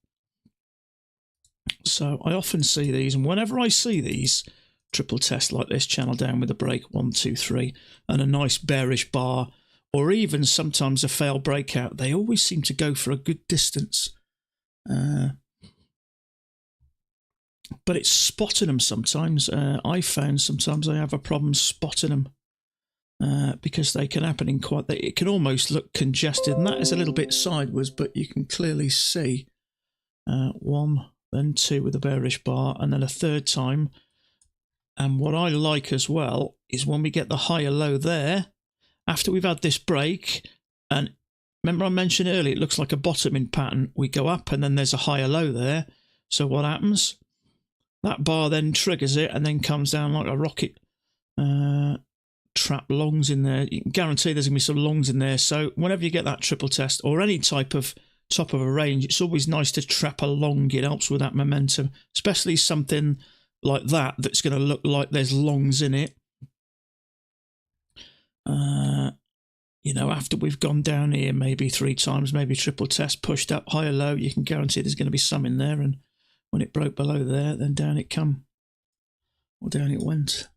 So I often see these, and whenever I see these triple tests like this, channel down with a break, 1, 2, 3, and a nice bearish bar, or even sometimes a failed breakout, they always seem to go for a good distance. But it's spotting them sometimes. I found sometimes I have a problem spotting them. because they can happen in quite. It can almost look congested, and that is a little bit sideways, but you can clearly see one, then two with a bearish bar, and then a third time. And what I like as well is when we get the higher low there, after we've had this break, and remember I mentioned earlier, it looks like a bottoming pattern. We go up and then there's a higher low there. So what happens? That bar then triggers it and then comes down like a rocket. Trap longs in there. You can guarantee there's going to be some longs in there. So whenever you get that triple test or any type of top of a range, it's always nice to trap a long. It helps with that momentum, especially something like that that's going to look like there's longs in it. You know, after we've gone down here maybe 3 times, maybe triple test, pushed up higher low, you can guarantee there's going to be some in there. And when it broke below there, then down it come, or down it went.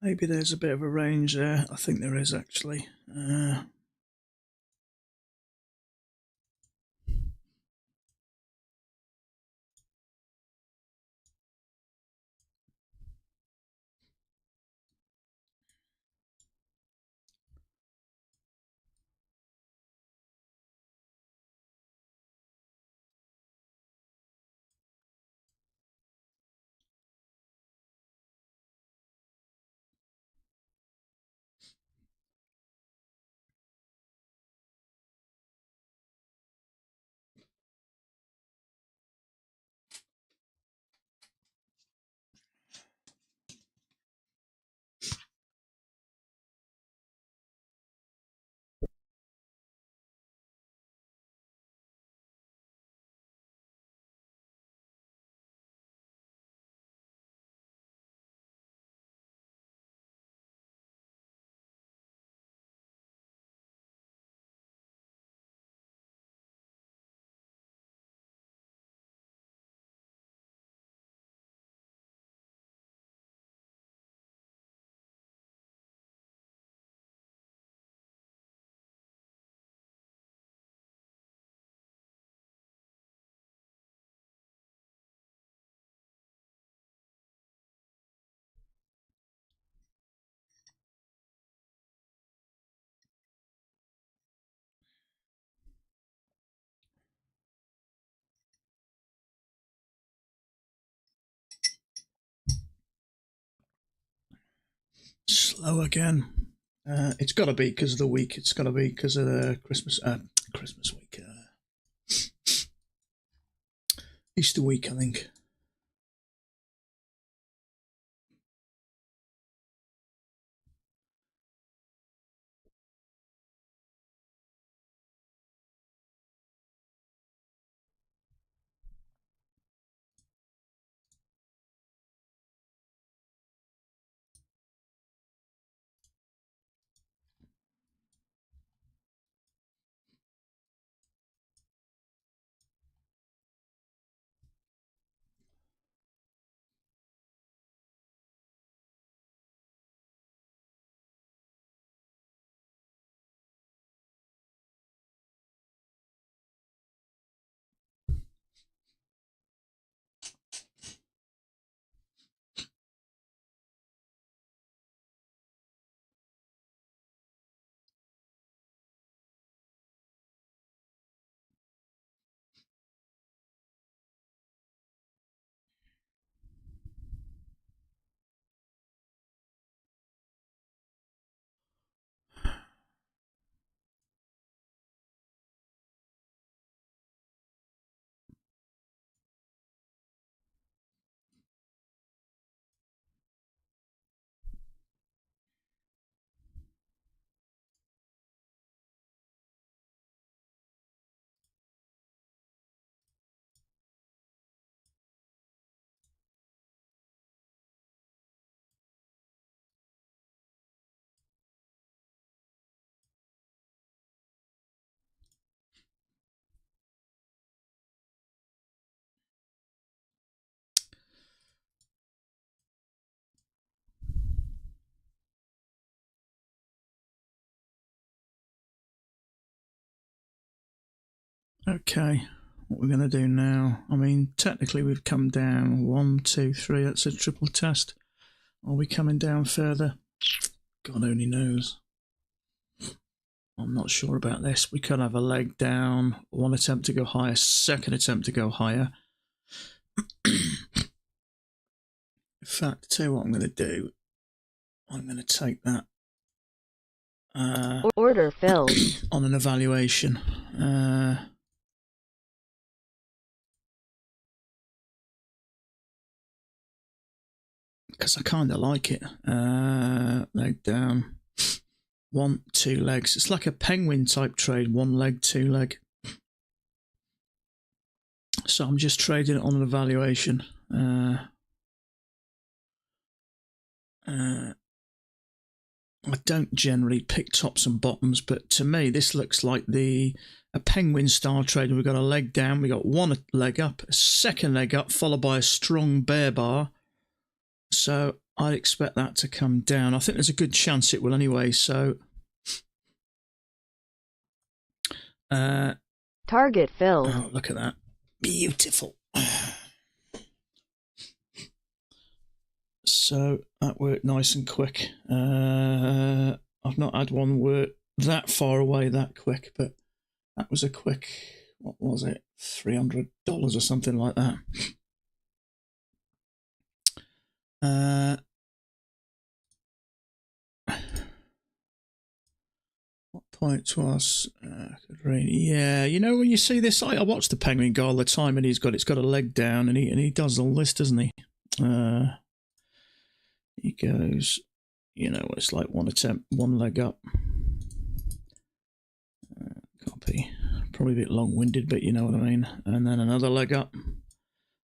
Maybe there's a bit of a range there. I think there is actually. Slow again. It's got to be because of the week. It's got to be because of the Christmas week. Easter week, I think. Okay, what we're going to do now, I mean, technically we've come down 1, 2, 3, that's a triple test. Are we coming down further? God only knows. I'm not sure about this. We could have a leg down, one attempt to go higher, second attempt to go higher. In fact, tell you what I'm going to do. I'm going to take that Order filled. on an evaluation. Because I kind of like it. Leg down. 1, 2 legs. It's like a penguin type trade. 1 leg, 2 leg. So I'm just trading it on an evaluation. I don't generally pick tops and bottoms, but to me this looks like a penguin style trade. We've got a leg down, we got 1 leg up, a second leg up, followed by a strong bear bar. So I expect that to come down. I think there's a good chance it will anyway. So Target filled. oh, look at that. Beautiful. So that worked nice and quick. I've not had one work that far away that quick, but that was a quick, what was it, $300 or something like that. What point was yeah, you know, when you see this, I watch the penguin guy all the time, and it's got a leg down, and he does all this, doesn't he? He goes, you know, it's like 1 attempt, 1 leg up. Copy. Probably a bit long-winded, but you know what I mean. And then another leg up,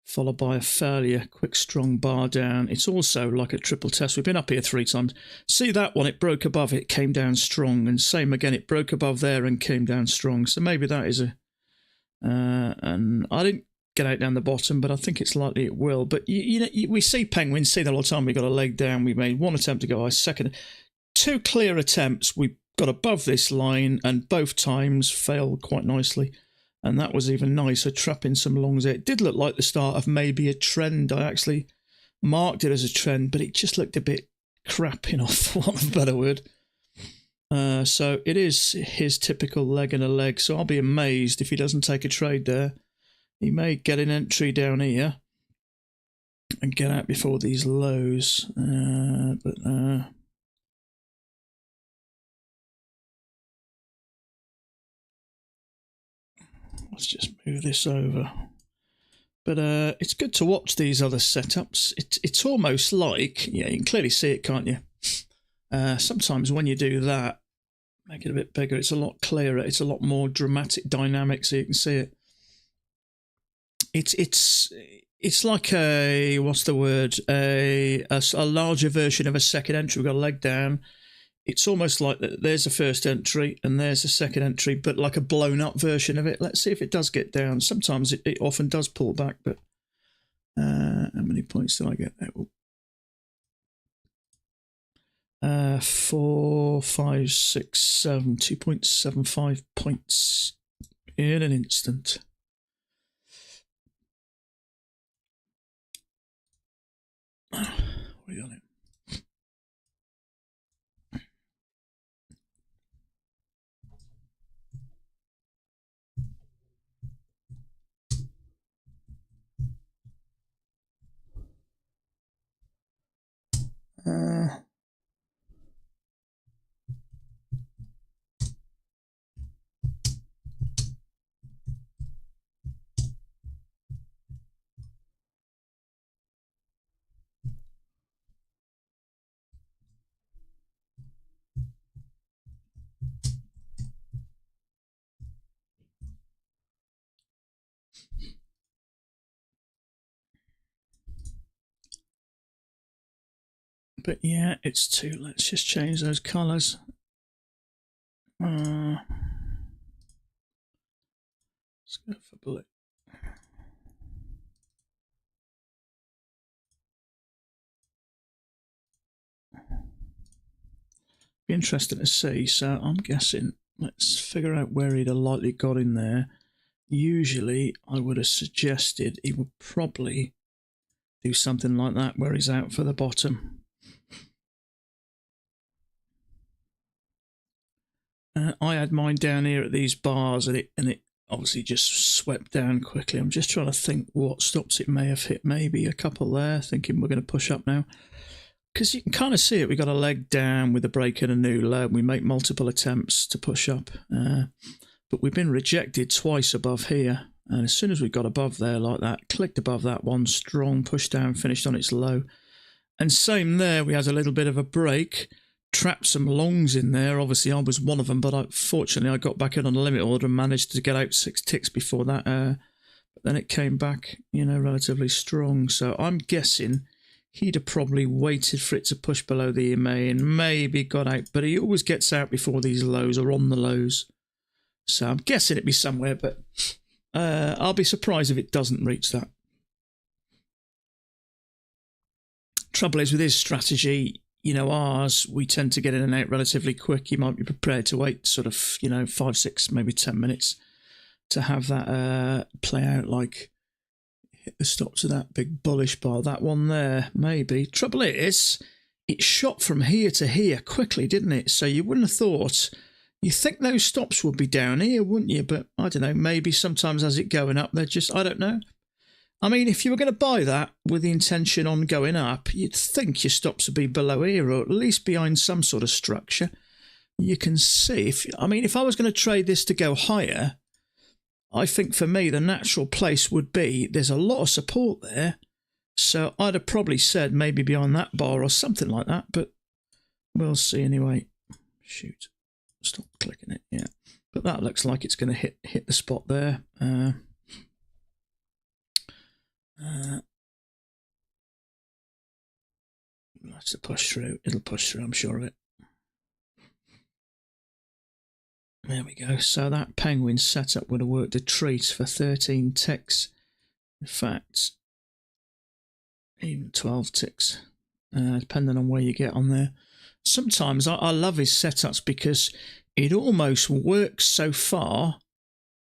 followed by a failure, quick strong bar down. It's also like a triple test. We've been up here 3 times. See that one, it broke above, it came down strong, and same again, it broke above there and came down strong. So maybe that is a and I didn't get out down the bottom, but I think it's likely it will. But you know, we see penguins, see that all the time. We got a leg down, we made 1 attempt to go high, second, 2 clear attempts, we got above this line, and both times failed quite nicely. And that was even nicer, trapping some longs there. It did look like the start of maybe a trend. I actually marked it as a trend, but it just looked a bit crap, you know, for want of a better word. So it is his typical leg and a leg. So I'll be amazed if he doesn't take a trade there. He may get an entry down here and get out before these lows. Let's just move this over. But it's good to watch these other setups. It's almost like, yeah, you can clearly see it, can't you? Sometimes when you do that, make it a bit bigger, it's a lot clearer. It's a lot more dramatic dynamic, so you can see it. It's like a, what's the word? A larger version of a second entry. We've got a leg down. It's almost like there's a first entry and there's a second entry, but like a blown up version of it. Let's see if it does get down. Sometimes it often does pull back, but how many points did I get there? 4, 5, 6, 7, 2.75 points in an instant. What are you on it? But yeah, it's 2. Let's just change those colours. Let's go for blue. Be interesting to see. So I'm guessing, let's figure out where he'd have likely got in there. usually I would have suggested he would probably do something like that where he's out for the bottom. I had mine down here at these bars, and it obviously just swept down quickly. I'm just trying to think what stops it may have hit. Maybe a couple there, thinking we're going to push up now. Because you can kind of see it. We got a leg down with a break and a new low. We make multiple attempts to push up. But we've been rejected twice above here. And as soon as we got above there like that, clicked above that one, strong push down, finished on its low. And same there, we had a little bit of a break. Trapped some longs in there. Obviously, I was one of them, but fortunately, I got back in on a limit order and managed to get out 6 ticks before that. But then it came back, relatively strong. So I'm guessing he'd have probably waited for it to push below the EMA and maybe got out. But he always gets out before these lows or on the lows. So I'm guessing it'd be somewhere, but I'll be surprised if it doesn't reach that. Trouble is with his strategy, ours, we tend to get in and out relatively quick. You might be prepared to wait sort of, 5, 6, maybe 10 minutes to have that play out, like hit the stops of that big bullish bar. That one there, maybe. Trouble is, it shot from here to here quickly, didn't it? So you wouldn't have thought, you think those stops would be down here, wouldn't you? But I don't know, maybe sometimes as it going up, they're just, I don't know. I mean, if you were going to buy that with the intention on going up, you'd think your stops would be below here or at least behind some sort of structure. You can see, if I was going to trade this to go higher, I think for me the natural place would be, there's a lot of support there, so I'd have probably said maybe behind that bar or something like that, but we'll see anyway. Shoot, stop clicking it, yeah. But that looks like it's going to hit the spot there. That's a push through. It'll push through, I'm sure of it. There we go. So that penguin setup would have worked a treat for 13 ticks. In fact, even 12 ticks, depending on where you get on there. Sometimes I love his setups because it almost works so far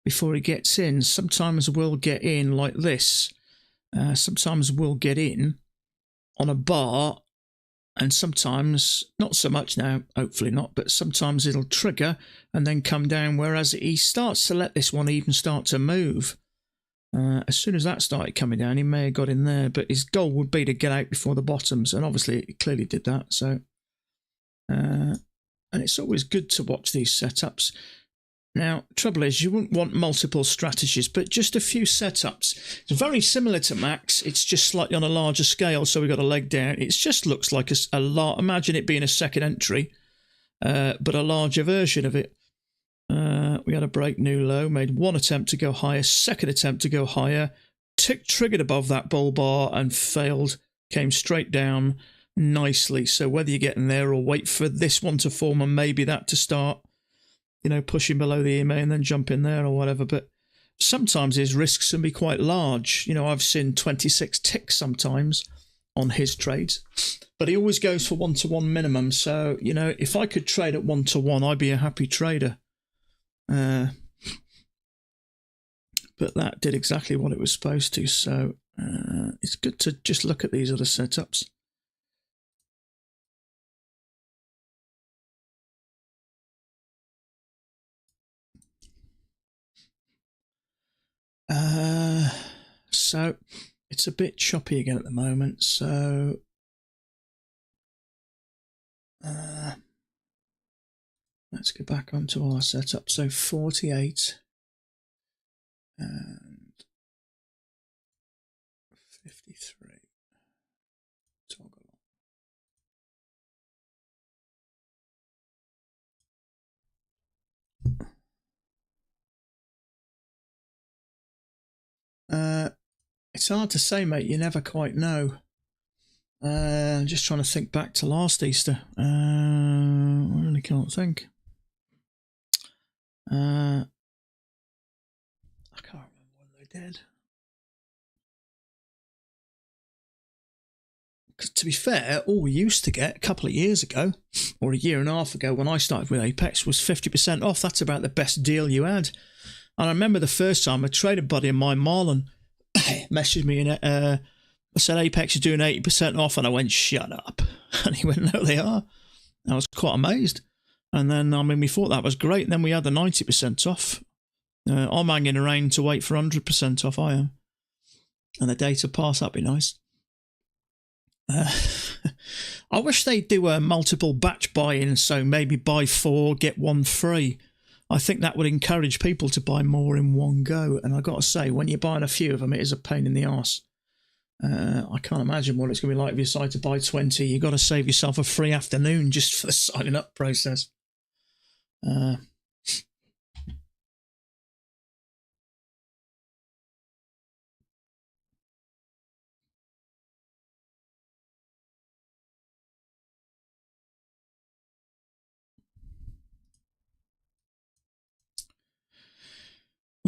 before he gets in. Sometimes we'll get in like this. Sometimes we'll get in on a bar, and sometimes not so much now, hopefully not, but sometimes it'll trigger and then come down, whereas he starts to let this one even start to move. As soon as that started coming down, he may have got in there, but his goal would be to get out before the bottoms, and obviously it clearly did that. So, and it's always good to watch these setups. Now, trouble is, you wouldn't want multiple strategies, but just a few setups. It's very similar to Max. It's just slightly on a larger scale, so we've got a leg down. It just looks like imagine it being a second entry, but a larger version of it. We had a break new low, made one attempt to go higher, second attempt to go higher, triggered above that bull bar and failed, came straight down nicely. So whether you get in there or wait for this one to form and maybe that to start, pushing below the EMA and then jump in there or whatever. But sometimes his risks can be quite large. I've seen 26 ticks sometimes on his trades, but he always goes for 1-to-1 minimum. So, if I could trade at 1-to-1, I'd be a happy trader. But that did exactly what it was supposed to. So it's good to just look at these other setups. So it's a bit choppy again at the moment, so let's go back onto our setup. So 48 and 53 toggle on. It's hard to say, mate. You never quite know. I'm just trying to think back to last Easter. I really can't think. I can't remember when they did. Because to be fair, all we used to get a couple of years ago, or a year and a half ago when I started with Apex, was 50% off. That's about the best deal you had. And I remember the first time a trader buddy of mine, Marlon, messaged me and I said, Apex is doing 80% off. And I went, shut up. And he went, no, they are. I was quite amazed. And then, I mean, we thought that was great. And then we had the 90% off. I'm hanging around to wait for 100% off, I am. And the data pass, that'd be nice. I wish they'd do a multiple batch buy-in, so maybe buy 4, get 1 free. I think that would encourage people to buy more in one go. And I've got to say, when you're buying a few of them, it is a pain in the arse. I can't imagine what it's going to be like if you decide to buy 20. You've got to save yourself a free afternoon just for the signing up process.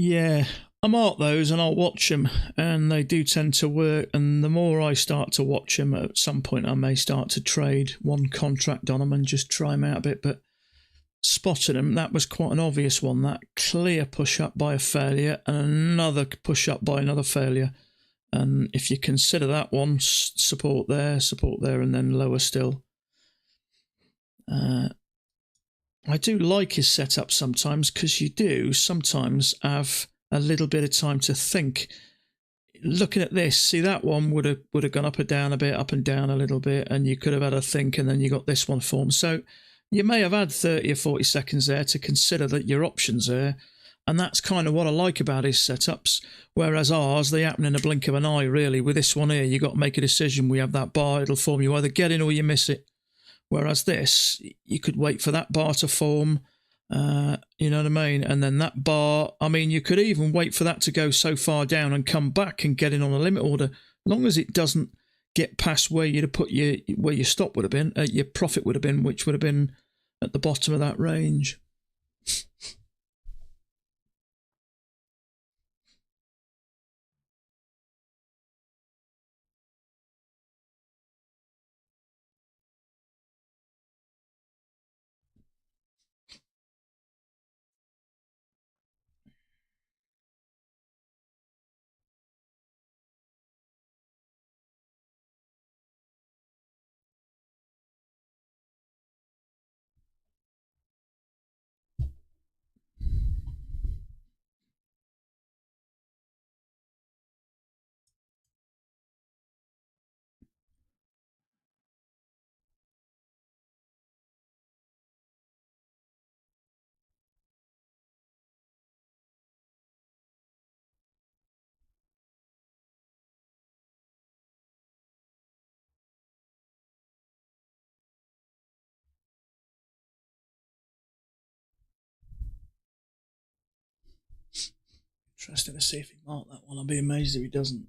Yeah, I mark those and I'll watch them, and they do tend to work. And the more I start to watch them, at some point I may start to trade one contract on them and just try them out a bit. But spotted them, that was quite an obvious one. That clear push up by a failure and another push up by another failure. And if you consider that one, support there, and then lower still. I do like his setup sometimes, because you do sometimes have a little bit of time to think. Looking at this, see, that one would have gone up and down a bit, up and down a little bit, and you could have had a think, and then you got this one formed. So you may have had 30 or 40 seconds there to consider that your options there, and that's kind of what I like about his setups. Whereas ours, they happen in a blink of an eye, really. With this one here, you got to make a decision. We have that bar, it'll form. You either get in or you miss it. Whereas this, you could wait for that bar to form, you know what I mean? And then that bar, I mean, you could even wait for that to go so far down and come back and get in on a limit order. As long as it doesn't get past where you'd have put where your stop would have been, your profit would have been, which would have been at the bottom of that range. Interesting to see if he marked that one. I'll be amazed if he doesn't.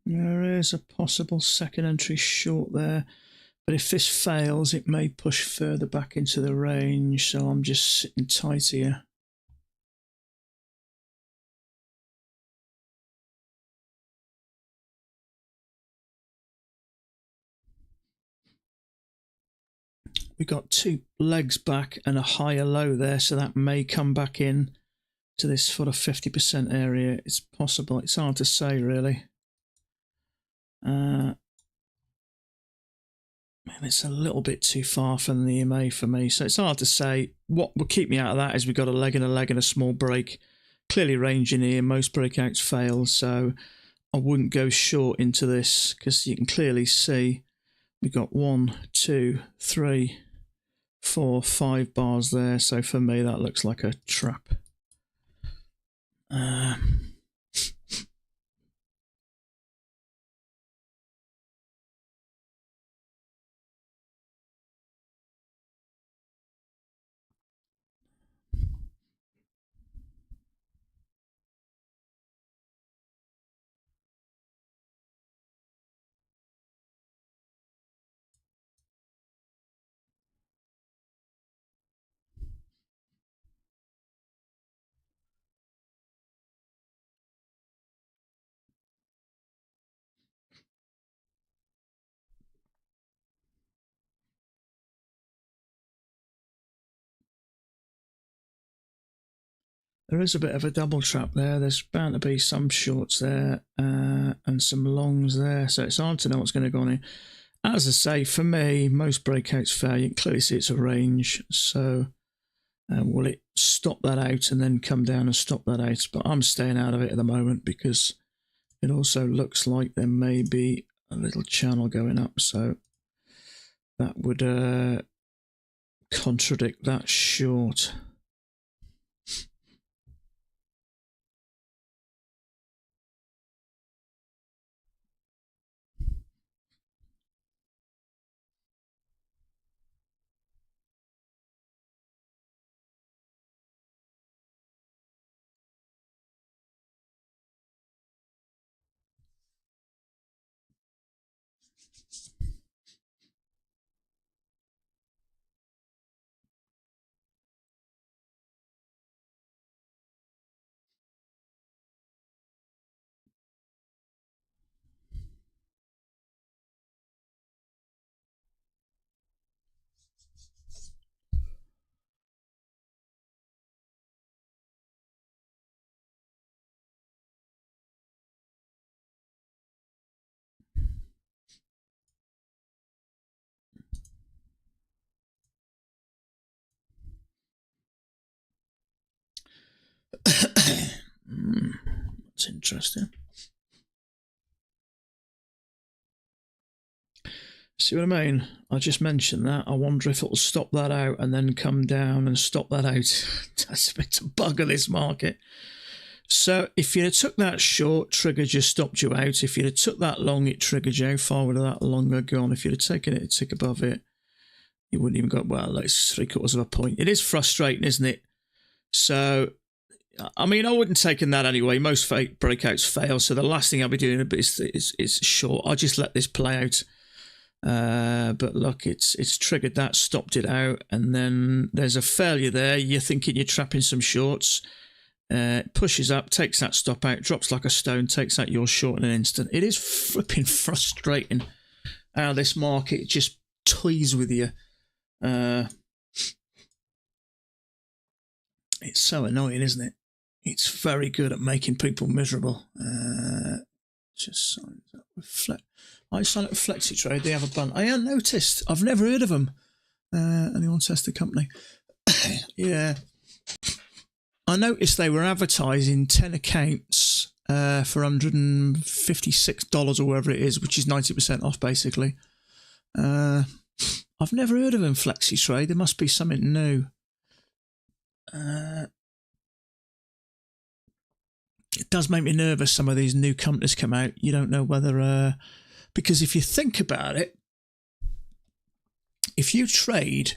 There is a possible second entry short there, but if this fails, it may push further back into the range, so I'm just sitting tight here. We've got 2 legs back and a higher low there, so that may come back in to this sort of 50% area. It's possible. It's hard to say, really. Man, it's a little bit too far from the EMA for me, so it's hard to say. What will keep me out of that is we've got a leg and a small break. Clearly ranging here, most breakouts fail, so I wouldn't go short into this, because you can clearly see we've got 1, 2, 3, 4, 5 bars there, so for me that looks like a trap. There is a bit of a double trap there. There's bound to be some shorts there and some longs there. So it's hard to know what's going to go on here. As I say, for me, most breakouts fail. You can clearly see it's a range. So will it stop that out and then come down and stop that out? But I'm staying out of it at the moment because it also looks like there may be a little channel going up. So that would contradict that short. That's interesting. See what I mean? I just mentioned that. I wonder if it'll stop that out and then come down and stop that out. That's a bit of bug of this market. So if you'd have took that short, trigger just stopped you out. If you'd have took that long, it triggered you. How far would that longer gone? If you'd have taken it a tick above it, you wouldn't even go, well, it's 3/4 of a point. It is frustrating, isn't it? So, I mean, I wouldn't take that anyway. Most breakouts fail. So the last thing I'll be doing is short. I'll just let this play out. But look, it's triggered that, stopped it out, and then there's a failure there. You're thinking you're trapping some shorts. Pushes up, takes that stop out, drops like a stone, takes out your short in an instant. It is flipping frustrating how this market just toys with you. It's so annoying, isn't it? It's very good at making people miserable. Just signs up with Flex. I signed up with FlexiTrade. They have a bunch. I hadn't noticed. I've never heard of them. Anyone test the company? Yeah. I noticed they were advertising 10 accounts for $156 or whatever it is, which is 90% off, basically. I've never heard of them, FlexiTrade. There must be something new. It does make me nervous, some of these new companies come out. You don't know whether... because if you think about it, if you trade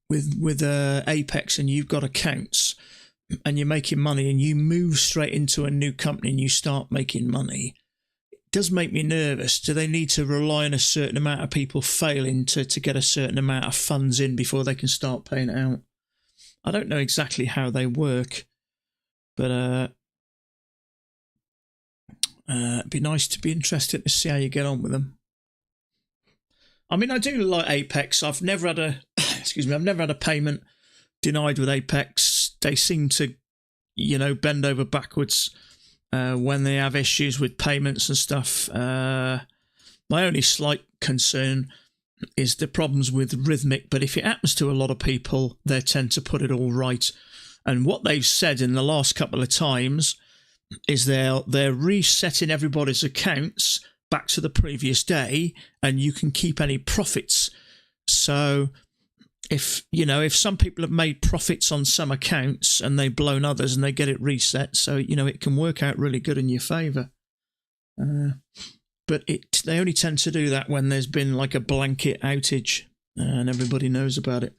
with Apex and you've got accounts and you're making money and you move straight into a new company and you start making money, it does make me nervous. Do they need to rely on a certain amount of people failing to get a certain amount of funds in before they can start paying it out? I don't know exactly how they work, but it'd be nice to be interested to see how you get on with them. I mean, I do like Apex. I've never had a I've never had a payment denied with Apex. They seem to, bend over backwards when they have issues with payments and stuff. My only slight concern is the problems with Rhythmic, but if it happens to a lot of people, they tend to put it all right. And what they've said in the last couple of times is they're resetting everybody's accounts back to the previous day, and you can keep any profits. So if some people have made profits on some accounts and they've blown others and they get it reset, so it can work out really good in your favour. But they only tend to do that when there's been like a blanket outage and everybody knows about it.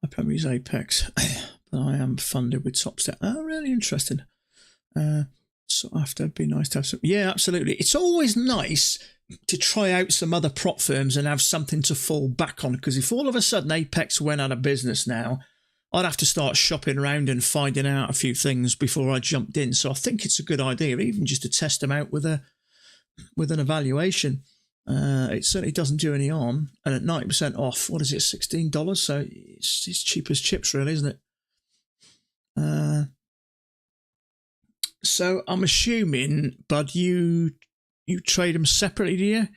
I probably use Apex, but I am funded with Topstep. Oh, really interesting. So after it'd be nice to have some. Yeah, absolutely. It's always nice to try out some other prop firms and have something to fall back on. Because if all of a sudden Apex went out of business now, I'd have to start shopping around and finding out a few things before I jumped in. So I think it's a good idea, even just to test them out with an evaluation. It certainly doesn't do any harm, and at 90% off, what is it, $16? So it's cheap as chips, really, isn't it? So I'm assuming, Bud, you trade them separately, do you?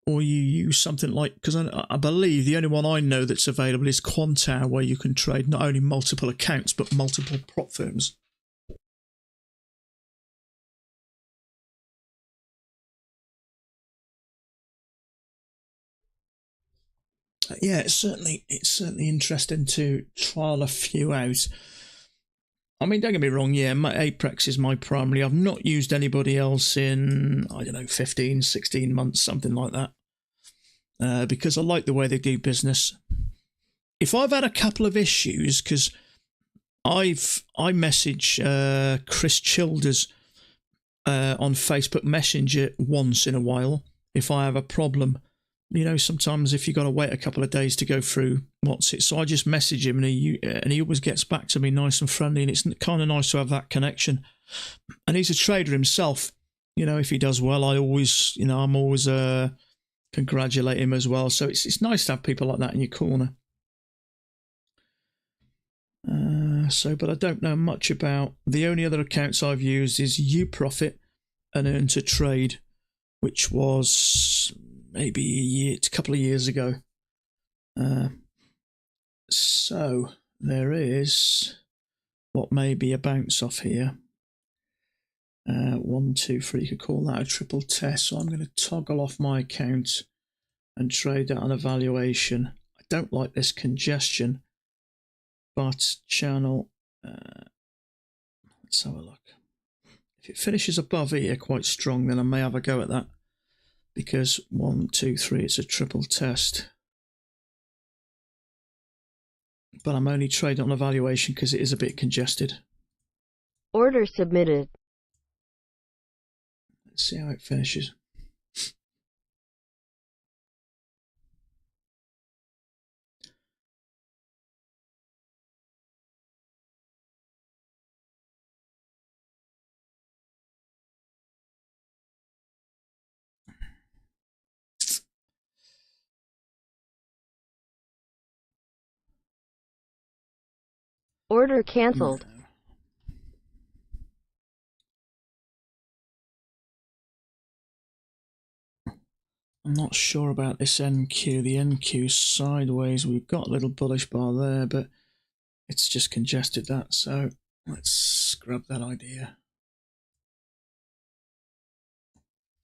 Or you use something like, because I believe the only one I know that's available is Quantower, where you can trade not only multiple accounts but multiple prop firms. Yeah, it's certainly interesting to trial a few out. I mean, don't get me wrong, yeah, Apex is my primary. I've not used anybody else in, I don't know, 15, 16 months, something like that, because I like the way they do business. If I've had a couple of issues, because I message Chris Childers on Facebook Messenger once in a while if I have a problem. Sometimes if you've got to wait a couple of days to go through what's it, so I just message him and he always gets back to me nice and friendly, and it's kind of nice to have that connection. And he's a trader himself. If he does well, I'm always congratulate him as well. So it's nice to have people like that in your corner. But I don't know much about. The only other accounts I've used is UProfit and Earn to Trade, which was maybe a couple of years ago. So there is what may be a bounce off here. 1, 2, 3. You could call that a triple test. So I'm going to toggle off my account and trade that on evaluation. I don't like this congestion, but channel. Let's have a look. If it finishes above here quite strong, then I may have a go at that. Because 1, 2, 3, it's a triple test. But I'm only trading on evaluation because it is a bit congested. Order submitted. Let's see how it finishes. Order cancelled. No. I'm not sure about this NQ. The NQ sideways. We've got a little bullish bar there, but it's just congested that. So let's scrub that idea.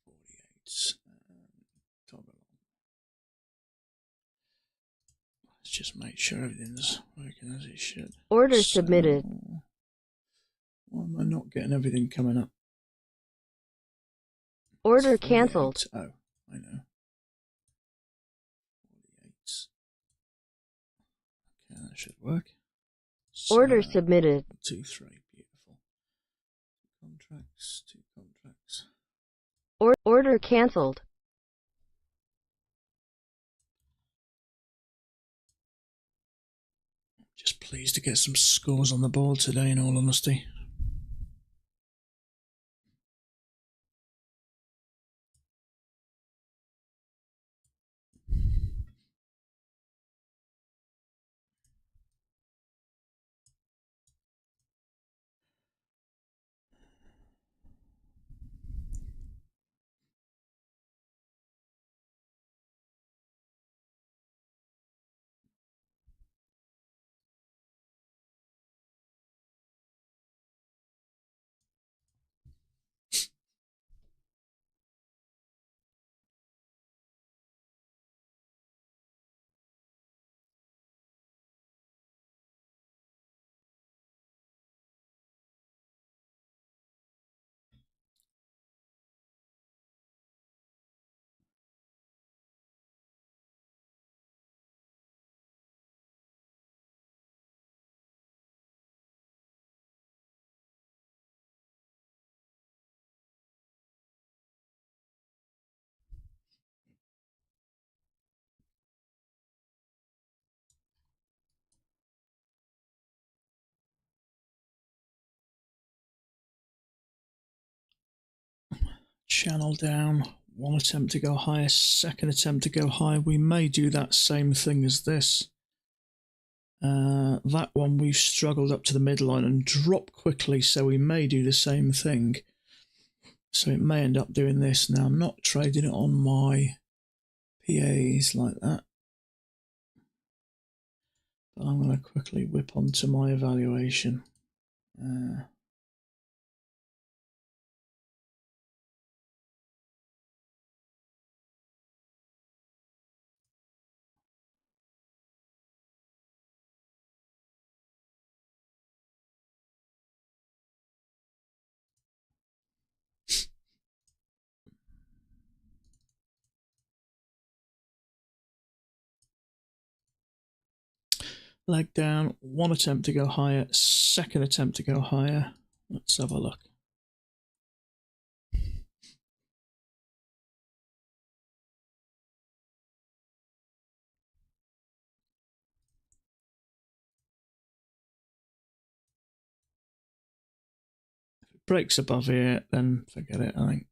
48. Let's just make sure everything's working as it should. Order submitted. Why am I not getting everything coming up? Order cancelled. Oh, I know. 48. Okay, that should work. Order submitted. 2, 3. Beautiful. 2 contracts. 2 contracts. Order cancelled. Just pleased to get some scores on the board today, in all honesty. channel down. One attempt to go higher, second attempt to go higher. We may do that same thing as this. That one we've struggled up to the midline and dropped quickly, so we may do the same thing. So it may end up doing this. Now I'm not trading it on my PAs like that. But I'm going to quickly whip onto my evaluation. Leg down, one attempt to go higher, second attempt to go higher. Let's have a look. If it breaks above here, then forget it, I think.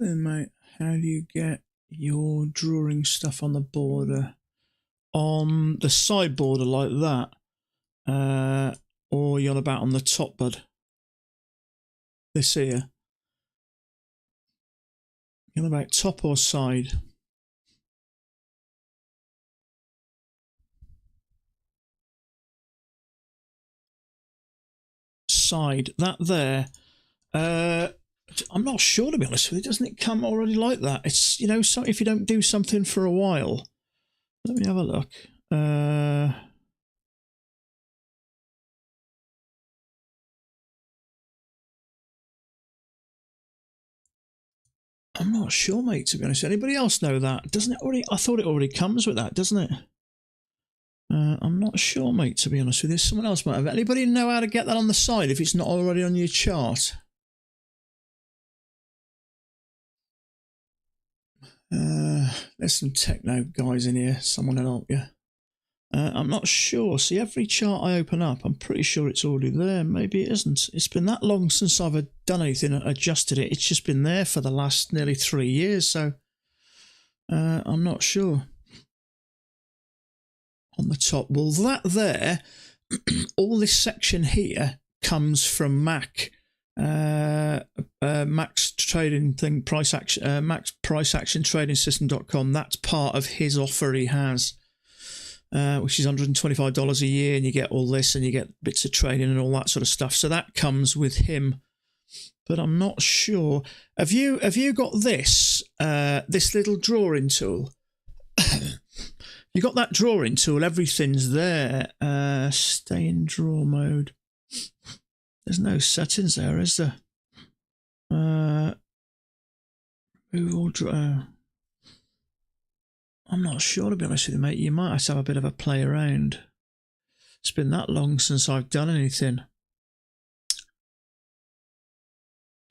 Then, mate, how do you get your drawing stuff on the border? On the side border like that? Or you're on about on the top, bud? This here. You're on about top or side? Side. That there. I'm not sure, to be honest with you. Doesn't it come already like that? It's, you know, so if you don't do something for a while. Let me have a look. I'm not sure, mate, to be honest. Anybody else know that? Doesn't it already? I thought it already comes with that, doesn't it? I'm not sure, mate, to be honest with you. Someone else might have. Anybody know how to get that on the side if it's not already on your chart? There's some techno guys in here. Someone will help you. I'm not sure. See, every chart I open up, I'm pretty sure it's already there. Maybe it isn't. It's been that long since I've done anything, adjusted it. It's just been there for the last nearly 3 years, so I'm not sure. On the top, well, that there, all this section here comes from Mac. Mac's trading thing, price action, Mac's price action trading system.com. That's part of his offer he has, which is $125 a year, and you get all this, and you get bits of trading and all that sort of stuff. So that comes with him, but I'm not sure. Have you got this this little drawing tool? You got that drawing tool? Everything's there. Stay in draw mode. There's no settings there, is there? Move all draw. I'm not sure, to be honest with you, mate. You might have to have a bit of a play around. It's been that long since I've done anything.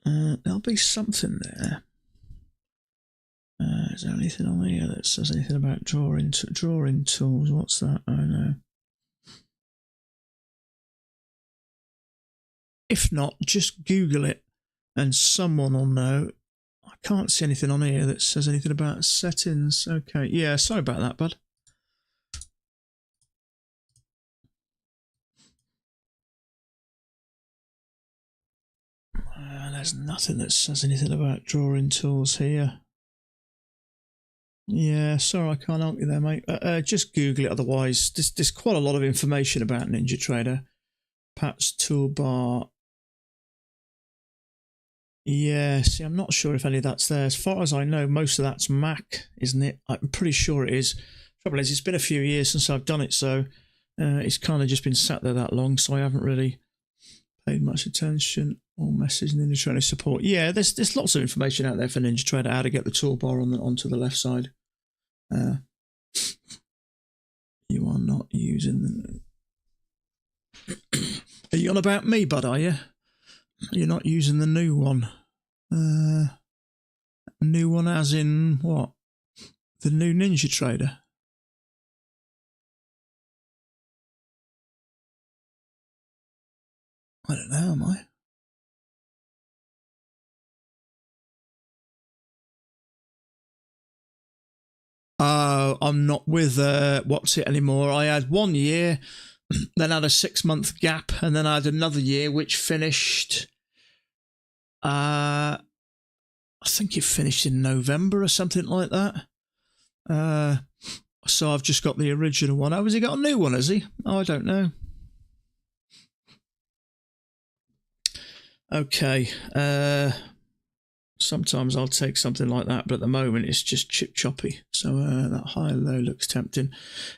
There'll be something there. Is there anything on here that says anything about drawing tools? What's that? Oh no. If not, just Google it and someone will know. I can't see anything on here that says anything about settings. Okay, yeah, sorry about that, bud. There's nothing that says anything about drawing tools here. Yeah, sorry, I can't help you there, mate. Just Google it, otherwise. There's quite a lot of information about NinjaTrader. Pat's toolbar. Yeah, see, I'm not sure if any of that's there. As far as I know, most of that's Mac, isn't it? I'm pretty sure it is. Trouble is, it's been a few years since I've done it, so it's kind of just been sat there that long, so I haven't really paid much attention. Or message Ninja Trader support. Yeah, there's lots of information out there for Ninja Trader, how to get the toolbar onto the left side. You are not using the... Are you on about me, bud, are you? You're not using the new one. New one as in what? The new Ninja Trader? I don't know, am I? I'm not with What's It anymore. I had 1 year, then had a 6-month gap, and then I had another year which finished... I think it finished in November or something like that. So I've just got the original one. Oh, has he got a new one, has he? Oh, I don't know. Okay. Sometimes I'll take something like that, but at the moment it's just chip choppy. So that high-low looks tempting.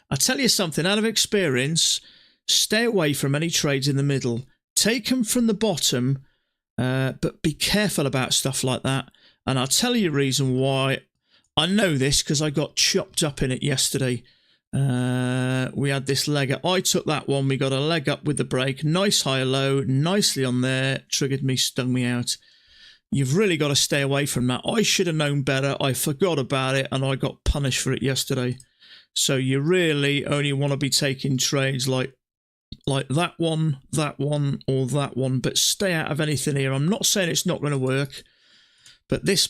I tell you something, out of experience, stay away from any trades in the middle. Take them from the bottom, but be careful about stuff like that. And I'll tell you a reason why. I know this because I got chopped up in it yesterday. We had this leg up. I took that one. We got a leg up with the break. Nice high-low, nicely on there. Triggered me, stung me out. You've really got to stay away from that. I should have known better. I forgot about it and I got punished for it yesterday. So you really only want to be taking trades like that one, or that one, but stay out of anything here. I'm not saying it's not going to work, but this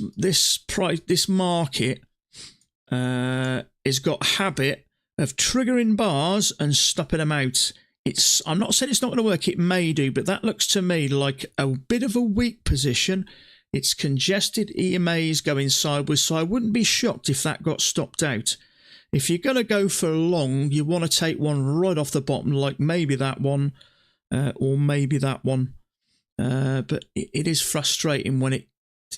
market has got a habit of triggering bars and stopping them out. I'm not saying it's not going to work. It may do, but that looks to me like a bit of a weak position. It's congested, EMA is going sideways, so I wouldn't be shocked if that got stopped out. If you're going to go for long, you want to take one right off the bottom, like maybe that one, or maybe that one. But it is frustrating when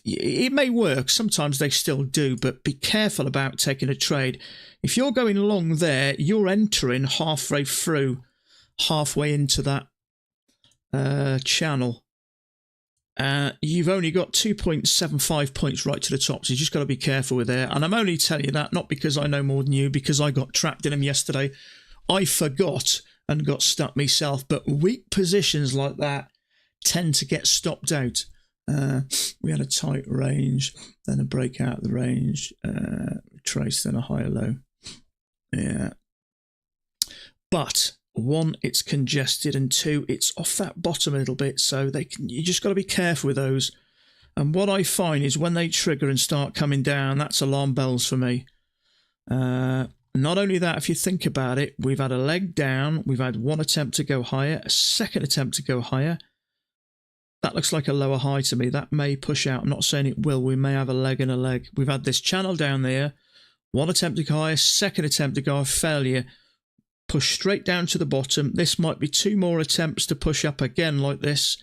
it may work. Sometimes they still do, but be careful about taking a trade. If you're going long there, you're entering halfway into that channel. You've only got 2.75 points right to the top, so you just got to be careful with there. And I'm only telling you that not because I know more than you, because I got trapped in them yesterday. I forgot and got stuck myself, but weak positions like that tend to get stopped out. We had a tight range, then a break out of the range, trace, then a higher low. Yeah. But... 1, it's congested, and 2, it's off that bottom a little bit, so you just got to be careful with those. And what I find is when they trigger and start coming down, that's alarm bells for me. Not only that, if you think about it, we've had a leg down, we've had one attempt to go higher, a second attempt to go higher. That looks like a lower high to me. That may push out. I'm not saying it will. We may have a leg and a leg. We've had this channel down there, one attempt to go higher, second attempt to go higher, failure. Push straight down to the bottom. This might be 2 more attempts to push up again like this,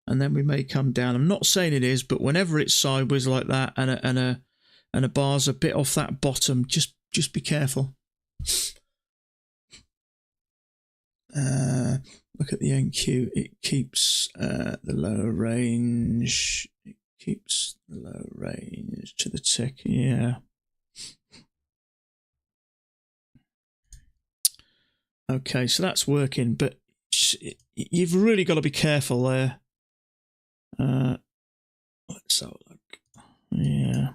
and then we may come down. I'm not saying it is, but whenever it's sideways like that and a bar's a bit off that bottom, just be careful. Look at the NQ. It keeps the lower range. It keeps the lower range to the tick. Yeah. Okay, so that's working, but you've really got to be careful there. Let's have a look. Yeah.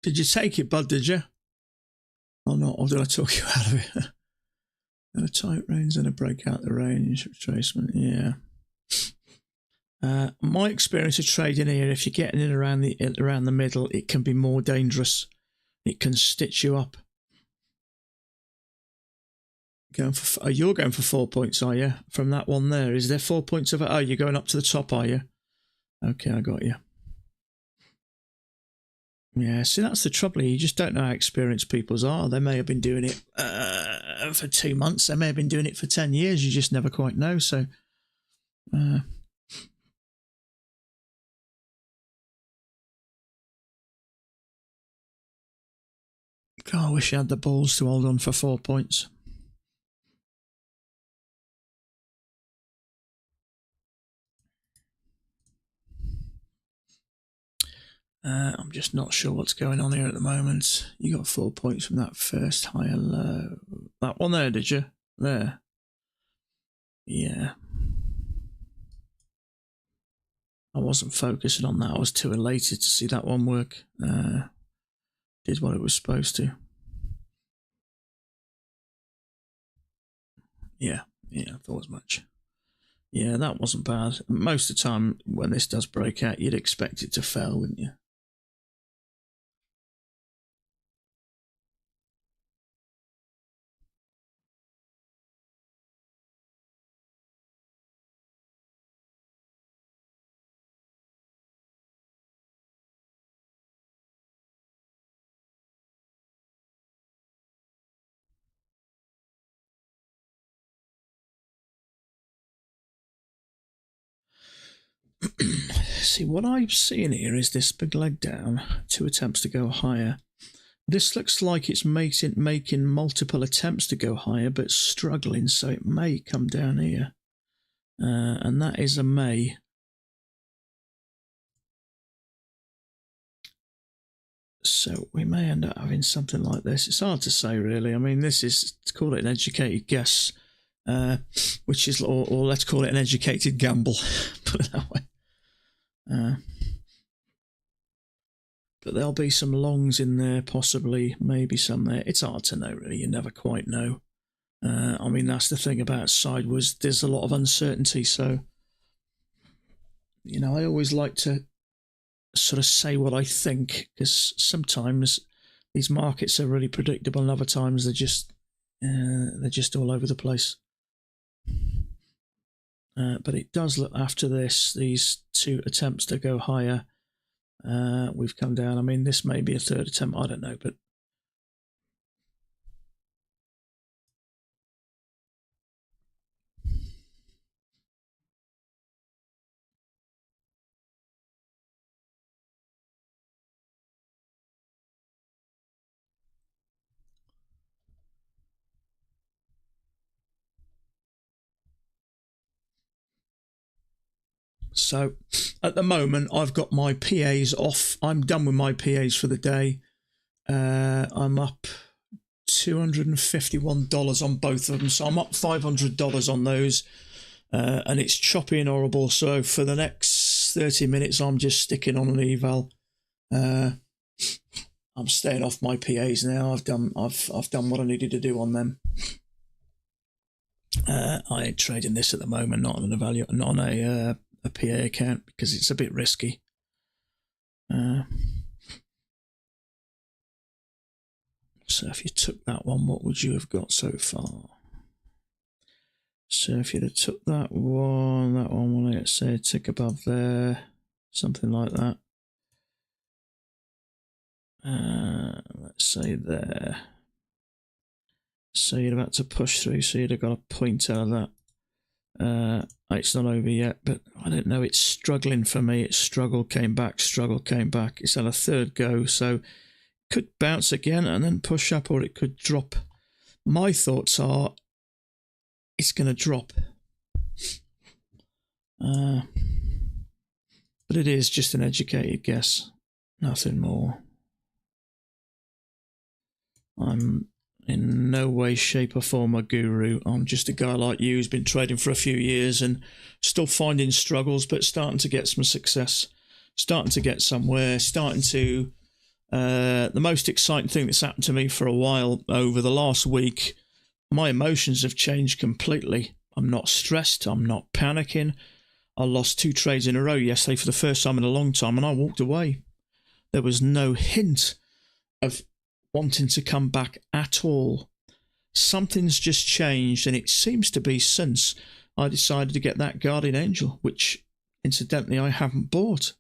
Did you take it, bud, did you? Or not? Or did I talk you out of it? And a tight range and a break out the range. Retracement, yeah. My experience of trading here, if you're getting in around the middle, it can be more dangerous. It can stitch you up. You're going for 4 points, are you? From that one there. Is there 4 points of it? Oh, you're going up to the top, are you? Okay, I got you. Yeah, see, that's the trouble. You just don't know how experienced people's are. They may have been doing it for 2 months. They may have been doing it for 10 years. You just never quite know. So, God, I wish I had the balls to hold on for 4 points. I'm just not sure what's going on here at the moment. You got 4 points from that first higher low. That one there, did you? There. Yeah. I wasn't focusing on that. I was too elated to see that one work. Did what it was supposed to. Yeah, I thought as much. Yeah, that wasn't bad. Most of the time when this does break out, you'd expect it to fail, wouldn't you? See, what I'm seeing here is this big leg down, 2 attempts to go higher. This looks like it's making multiple attempts to go higher, but struggling, so it may come down here. And that is a may. So we may end up having something like this. It's hard to say, really. I mean, this is, to call it an educated guess, which is, or let's call it an educated gamble, put it that way. But there'll be some longs in there, possibly, maybe some there. It's hard to know, really. You never quite know. I mean, that's the thing about sideways. There's a lot of uncertainty, so, you know, I always like to sort of say what I think, because sometimes these markets are really predictable, and other times they're just all over the place. But it does look, after these 2 attempts to go higher, we've come down. I mean, this may be a 3rd attempt, I don't know, but so at the moment I've got my PAs off. I'm done with my PAs for the day. I'm up $251 on both of them, so I'm up $500 on those, and it's choppy and horrible. So for the next 30 minutes I'm just sticking on an eval. I'm staying off my PAs now. I've done what I needed to do on them. I ain't trading this at the moment, not on a PA account, because it's a bit risky. So if you took that one, what would you have got so far? So if you'd have took that one, let's say a tick above there, something like that. Let's say there. So you'd have had to push through, so you'd have got a point out of that. It's not over yet, but I don't know, it's struggling for me. It struggled, came back. It's had a 3rd go, so it could bounce again and then push up, or it could drop. My thoughts are it's going to drop. But it is just an educated guess, nothing more. I'm in no way, shape or form a guru. I'm just a guy like you who's been trading for a few years and still finding struggles, but starting to get some success, starting to get somewhere, the most exciting thing that's happened to me for a while over the last week, my emotions have changed completely. I'm not stressed. I'm not panicking. I lost 2 trades in a row yesterday for the first time in a long time, and I walked away. There was no hint of wanting to come back at all. Something's just changed, and it seems to be since I decided to get that Guardian Angel, which incidentally I haven't bought.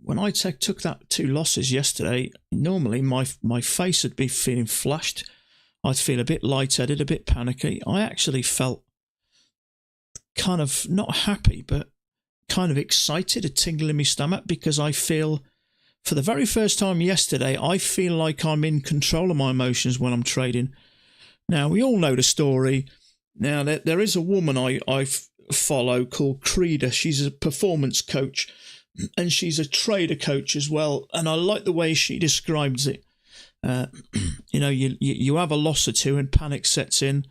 When I took that 2 losses yesterday, normally my face would be feeling flushed. I'd feel a bit lightheaded, a bit panicky. I actually felt kind of not happy, but kind of excited, a tingle in my stomach, because I feel, for the very first time yesterday, I feel like I'm in control of my emotions when I'm trading. Now, we all know the story. Now, there is a woman I follow called Creda. She's a performance coach, and she's a trader coach as well. And I like the way she describes it. You have a loss or two and panic sets in,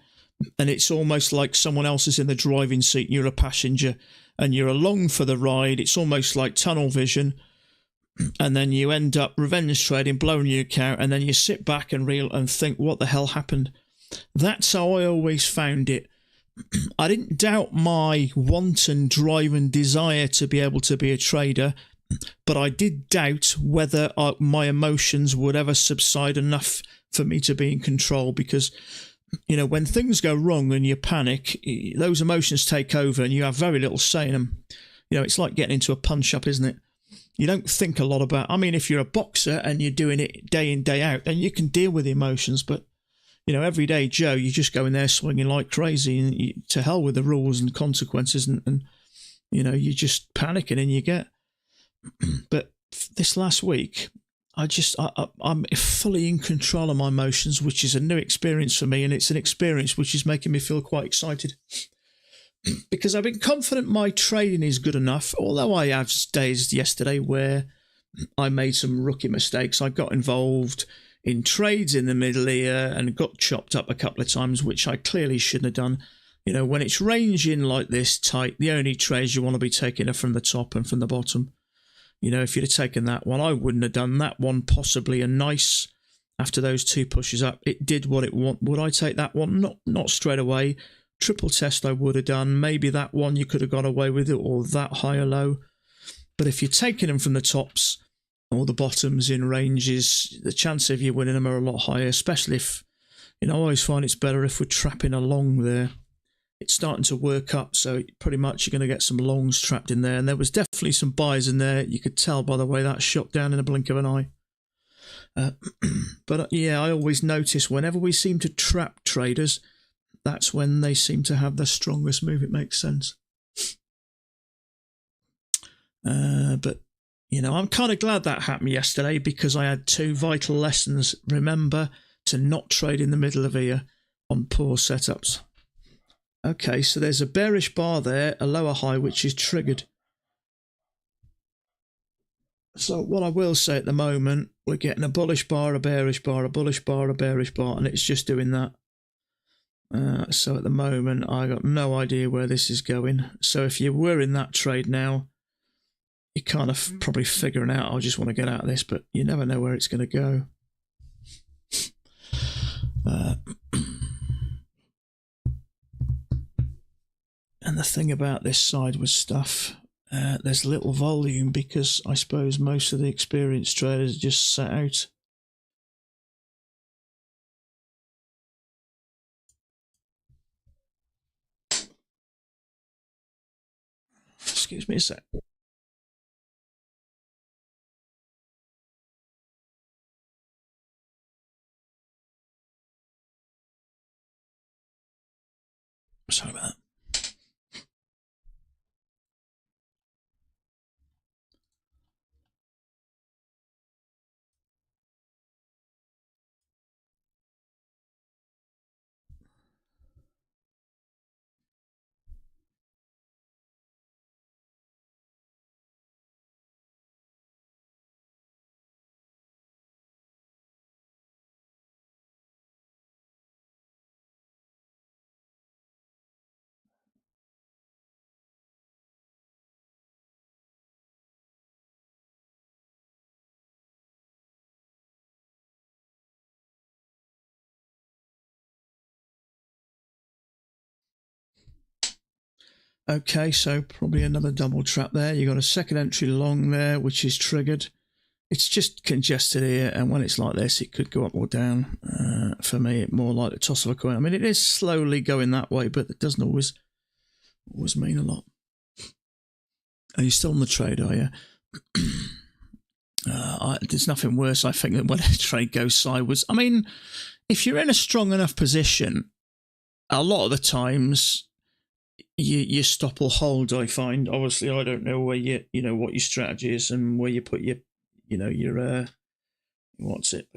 and it's almost like someone else is in the driving seat. You're a passenger, and you're along for the ride. It's almost like tunnel vision. And then you end up revenge trading, blowing your account, and then you sit back and think, what the hell happened? That's how I always found it. I didn't doubt my wanton drive and desire to be able to be a trader, but I did doubt whether my emotions would ever subside enough for me to be in control, because, when things go wrong and you panic, those emotions take over and you have very little say in them. It's like getting into a punch-up, isn't it? You don't think a lot about... I mean, if you're a boxer and you're doing it day in, day out, then you can deal with the emotions, but everyday Joe, you just go in there swinging like crazy, and to hell with the rules and consequences, and you're just panicking and you get. But this last week, I'm fully in control of my emotions, which is a new experience for me, and it's an experience which is making me feel quite excited. Because I've been confident my trading is good enough, although I have days yesterday where I made some rookie mistakes. I got involved in trades in the middle here and got chopped up a couple of times, which I clearly shouldn't have done. When it's ranging like this tight, the only trades you want to be taking are from the top and from the bottom. If you'd have taken that one, I wouldn't have done that one. Possibly a nice, after those 2 pushes up, it did what it want. Would I take that one? Not straight away. Triple test I would have done. Maybe that one you could have got away with it, or that high or low. But if you're taking them from the tops or the bottoms in ranges, the chance of you winning them are a lot higher, especially if, I always find it's better if we're trapping along there. It's starting to work up, so pretty much you're going to get some longs trapped in there. And there was definitely some buys in there. You could tell by the way that shot down in a blink of an eye. But yeah, I always notice whenever we seem to trap traders, that's when they seem to have the strongest move. It makes sense. But, I'm kind of glad that happened yesterday, because I had 2 vital lessons. Remember to not trade in the middle of here on poor setups. Okay, so there's a bearish bar there, a lower high, which is triggered. So what I will say at the moment, we're getting a bullish bar, a bearish bar, a bullish bar, a bearish bar, and it's just doing that. So at the moment, I got no idea where this is going. So if you were in that trade now, you're kind of probably figuring out, I just want to get out of this, but you never know where it's going to go. And the thing about this sideways stuff, there's little volume, because I suppose most of the experienced traders just sat out. Excuse me a sec. Sorry about that. Okay, so probably another double trap there. You got a second entry long there, which is triggered. it's just congested here, and when it's like this, it could go up or down. For me, it's more like the toss of a coin. I mean, it is slowly going that way, but it doesn't always mean a lot. Are you still on the trade, are you? There's nothing worse, I think, than when a trade goes sideways. I mean, if you're in a strong enough position, a lot of the times you stop or hold, I find. Obviously, I don't know where what your strategy is and where you put your what's it?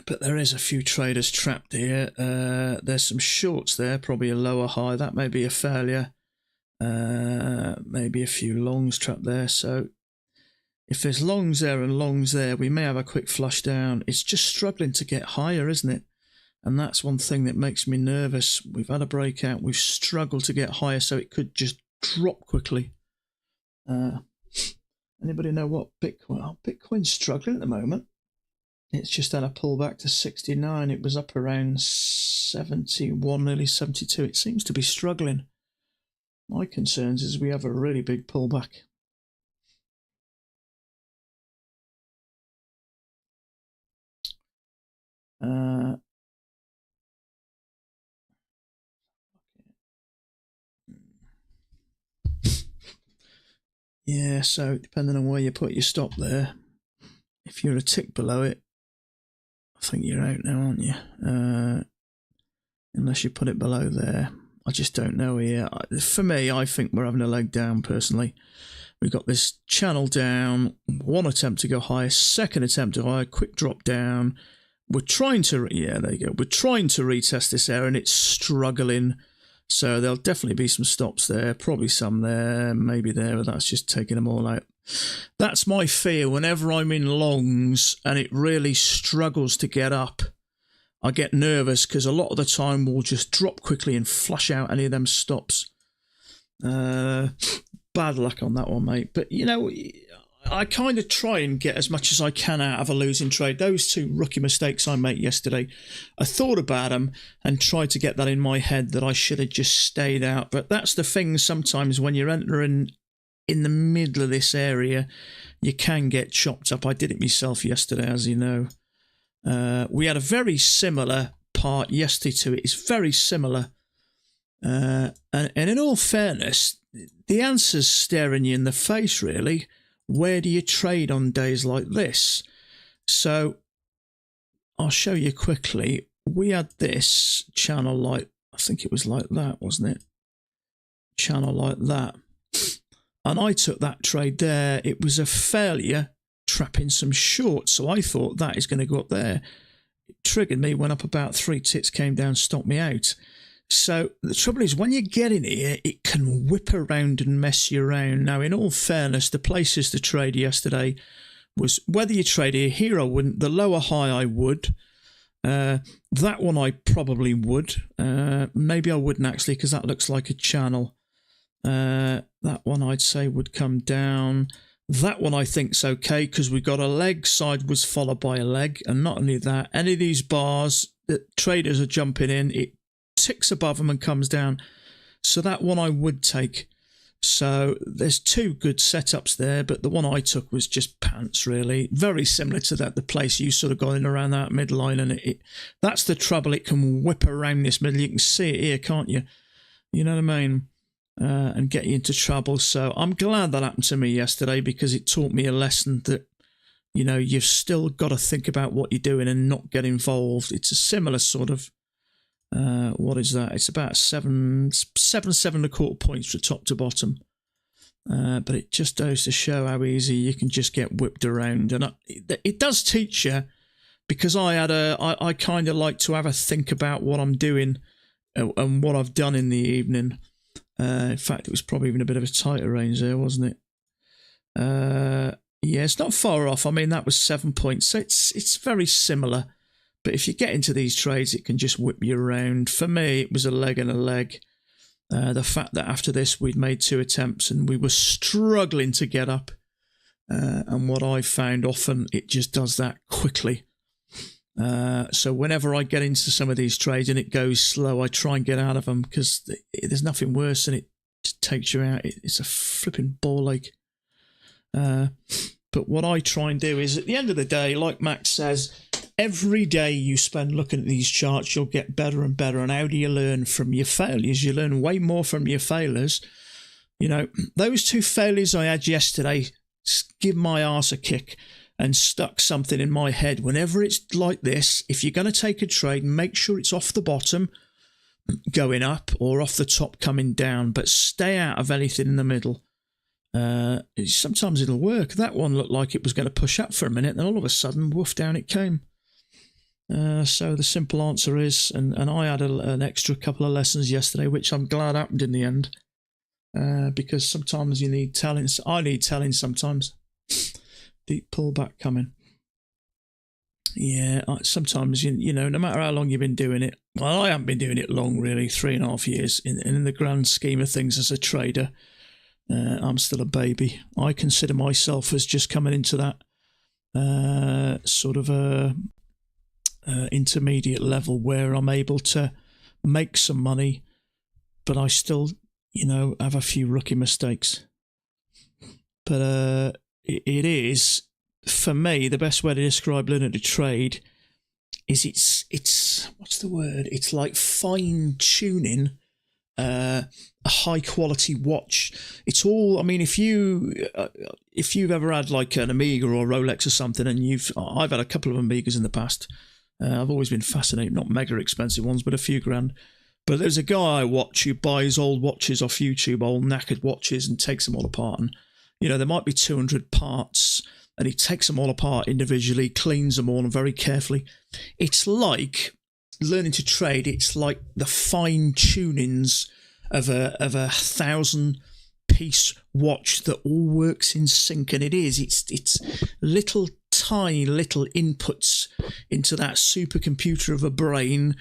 But there is a few traders trapped here. There's some shorts there, probably a lower high. That may be a failure. Maybe a few longs trapped there. So if there's longs there and longs there, we may have a quick flush down. It's just struggling to get higher, isn't it? And that's one thing that makes me nervous. We've had a breakout. We've struggled to get higher, so it could just drop quickly. Anybody know what Bitcoin? Oh, Bitcoin's struggling at the moment. It's just had a pullback to 69. It was up around 71, nearly 72. It seems to be struggling. My concerns is we have a really big pullback. Yeah, so depending on where you put your stop there, if you're a tick below it, I think you're out now, aren't you? Unless you put it below there. I just don't know here. For me, I think we're having a leg down, personally. We've got this channel down, one attempt to go higher, second attempt to higher, quick drop down. We're trying to, yeah, there you go. We're trying to retest this area, and it's struggling. So there'll definitely be some stops there, probably some there, maybe there, but that's just taking them all out. That's my fear. Whenever I'm in longs and it really struggles to get up, I get nervous because a lot of the time we'll just drop quickly and flush out any of them stops. Bad luck on that one, mate. But, you know, I kind of try and get as much as I can out of a losing trade. Those two rookie mistakes I made yesterday, I thought about them and tried to get that in my head that I should have just stayed out. But that's the thing sometimes when you're entering in the middle of this area, you can get chopped up. I did it myself yesterday, as you know. We had a very similar part yesterday to it. It's very similar. And in all fairness, the answer's staring you in the face, really. Where do you trade on days like this? So I'll show you quickly. We had this channel like, I think it was like that, wasn't it? Channel like that. And I took that trade there. It was a failure, trapping some shorts. So I thought that is going to go up there. It triggered me, went up about 3 ticks, came down, stopped me out. So the trouble is, when you get in here, it can whip around and mess you around. Now, in all fairness, the places to trade yesterday was whether you trade here I wouldn't. The lower high I would. That one I probably would. Maybe I wouldn't actually, because that looks like a channel. That one I'd say would come down. That one I think's okay because we got a leg, sideways followed by a leg, and not only that, any of these bars that traders are jumping in, it ticks above them and comes down. So that one I would take. So there's two good setups there, but the one I took was just pants, really. Very similar to that, the place you sort of got in around that midline, and that's the trouble. It can whip around this middle. You can see it here, can't you? You know what I mean? And get you into trouble. So I'm glad that happened to me yesterday because it taught me a lesson that, you know, you've still got to think about what you're doing and not get involved. It's a similar sort of, what is that? It's about seven and a quarter points from top to bottom. But it just goes to show how easy you can just get whipped around. And it does teach you, because I kind of like to have a think about what I'm doing and what I've done in the evening. In fact, it was probably even a bit of a tighter range there, wasn't it? Yeah, it's not far off. I mean, that was 7 points. So it's very similar. But if you get into these trades, it can just whip you around. For me, it was a leg and a leg. The fact that after this, we'd made 2 attempts and we were struggling to get up. And what I found often, it just does that quickly. So whenever I get into some of these trades and it goes slow, I try and get out of them because there's nothing worse than it just takes you out. It's a flipping ball ache. But what I try and do is, at the end of the day, like Max says, every day you spend looking at these charts, you'll get better and better. And how do you learn from your failures? You learn way more from your failures. You know, those 2 failures I had yesterday give my arse a kick and stuck something in my head. Whenever it's like this, if you're going to take a trade, make sure it's off the bottom going up or off the top coming down, but stay out of anything in the middle. Sometimes it'll work. That one looked like it was going to push up for a minute, then all of a sudden, woof, down it came. So the simple answer is, and I had an extra couple of lessons yesterday, which I'm glad happened in the end, because sometimes you need telling. I need telling sometimes. Deep pullback coming. Yeah, sometimes, you know, no matter how long you've been doing it, well, I haven't been doing it long, really, 3.5 years, in the grand scheme of things as a trader. I'm still a baby. I consider myself as just coming into that sort of intermediate level where I'm able to make some money, but I still, you know, have a few rookie mistakes. But it is, for me, the best way to describe learning to trade is it's what's the word? It's like fine tuning a high quality watch. It's all, I mean, if you've ever had like an Amiga or a Rolex or something, and I've had a couple of Amigas in the past. I've always been fascinated, not mega expensive ones, but a few grand. But there's a guy I watch who buys old watches off YouTube, old knackered watches, and takes them all apart. And, you know, there might be 200 parts, and he takes them all apart individually, cleans them all very carefully. It's like learning to trade. It's like the fine tunings of a 1,000-piece watch that all works in sync, and it is. It's little tiny little inputs into that supercomputer of a brain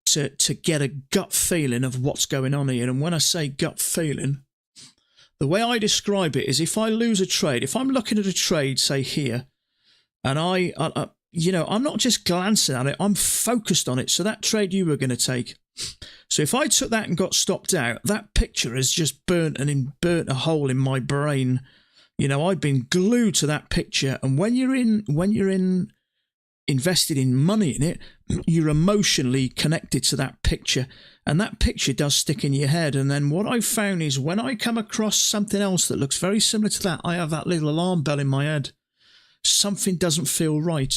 to get a gut feeling of what's going on here. And when I say gut feeling, the way I describe it is, if I lose a trade, if I'm looking at a trade, say here, and you know, I'm not just glancing at it, I'm focused on it. So that trade you were going to take. So if I took that and got stopped out, that picture has just burnt a hole in my brain. You know, I've been glued to that picture. And when you're invested in money in it, you're emotionally connected to that picture, and that picture does stick in your head. And then what I've found is, when I come across something else that looks very similar to that, I have that little alarm bell in my head. Something doesn't feel right.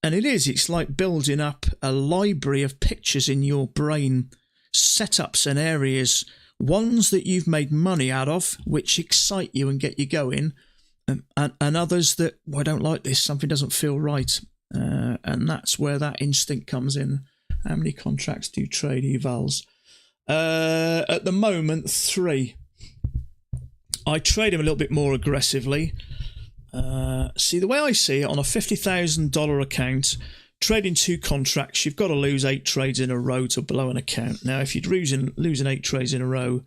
And it's like building up a library of pictures in your brain, setups and areas, ones that you've made money out of, which excite you and get you going, and others that, well, I don't like this, something doesn't feel right. And that's where that instinct comes in. How many contracts do you trade, evals? At the moment, 3. I trade them a little bit more aggressively. See, the way I see it, on a $50,000 account, trading 2 contracts, you've got to lose 8 trades in a row to blow an account. Now, if you're losing 8 trades in a row,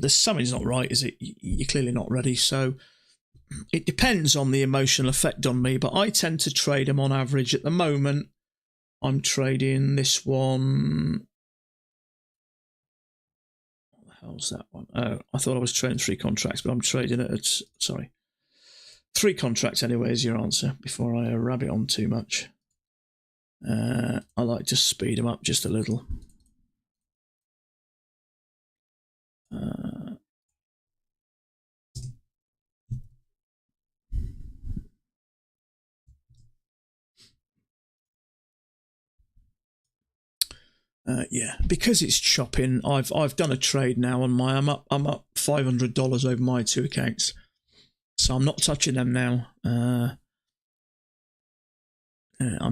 something's not right, is it? You're clearly not ready. So it depends on the emotional effect on me, but I tend to trade them on average. At the moment, I'm trading this one. What the hell's that one? Oh, I thought I was trading 3 contracts, but I'm trading it at, sorry, 3 contracts anyway is your answer, before I rabbit on too much. I like to speed them up just a little. Yeah, because it's chopping. I've done a trade now on my. I'm up $500 over my 2 accounts, so I'm not touching them now. I'm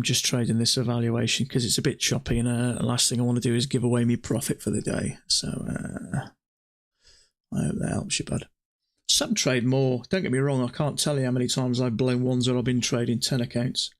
just trading this evaluation because it's a bit choppy, and the last thing I want to do is give away my profit for the day. So I hope that helps you, bud. Some trade more. Don't get me wrong. I can't tell you how many times I've blown ones where I've been trading 10 accounts.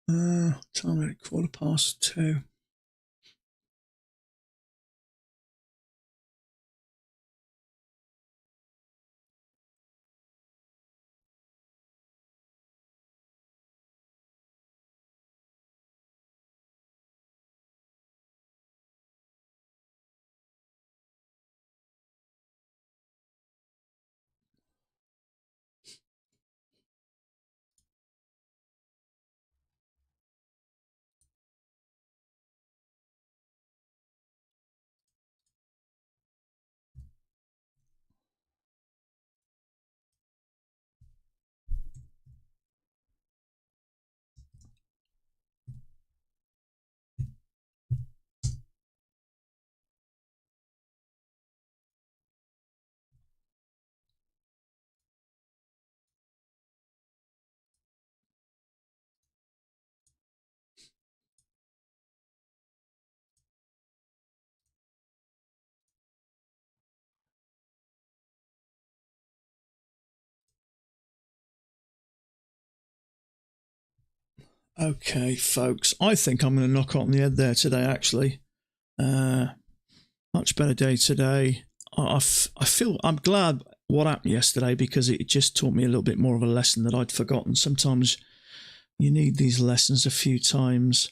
Time at 2:15. Okay, folks, I think I'm going to knock it on the head there today, actually. Much better day today. I feel I'm glad what happened yesterday because it just taught me a little bit more of a lesson that I'd forgotten. Sometimes you need these lessons a few times.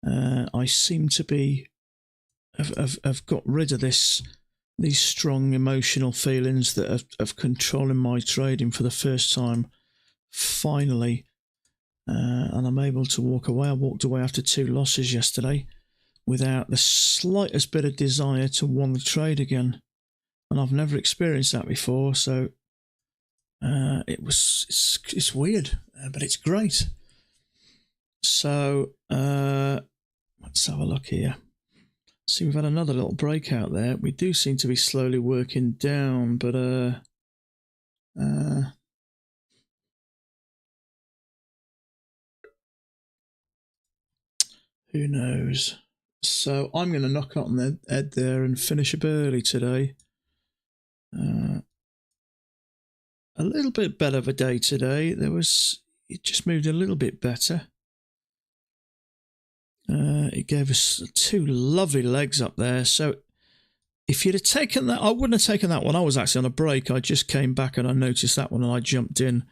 I seem to be have got rid of these strong emotional feelings that of controlling my trading for the first time, finally. And I'm able to walk away. I walked away after 2 losses yesterday without the slightest bit of desire to want to trade again. And I've never experienced that before, so it's weird, but it's great. So let's have a look here. See, we've had another little breakout there. We do seem to be slowly working down, but who knows? So I'm going to knock on the head there and finish up early today. A little bit better of a day today. It just moved a little bit better. It gave us 2 lovely legs up there. So if you'd have taken that, I wouldn't have taken that one. I was actually on a break. I just came back and I noticed that one and I jumped in.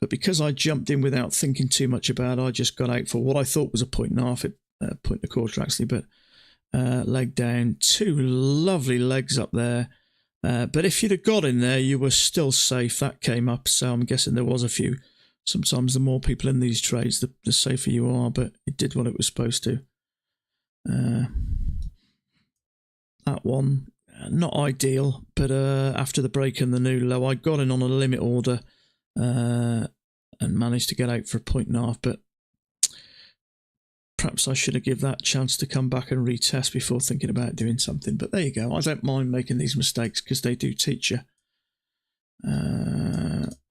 But because I jumped in without thinking too much about it, I just got out for what I thought was a 1.5, point and a quarter actually, but leg down. 2 lovely legs up there. But if you'd have got in there, you were still safe. That came up, so I'm guessing there was a few. Sometimes the more people in these trades, the safer you are, but it did what it was supposed to. That one, not ideal, but after the break and the new low, I got in on a limit order and managed to get out for a 1.5, but perhaps I should have given that chance to come back and retest before thinking about doing something. But there you go. I don't mind making these mistakes because they do teach you.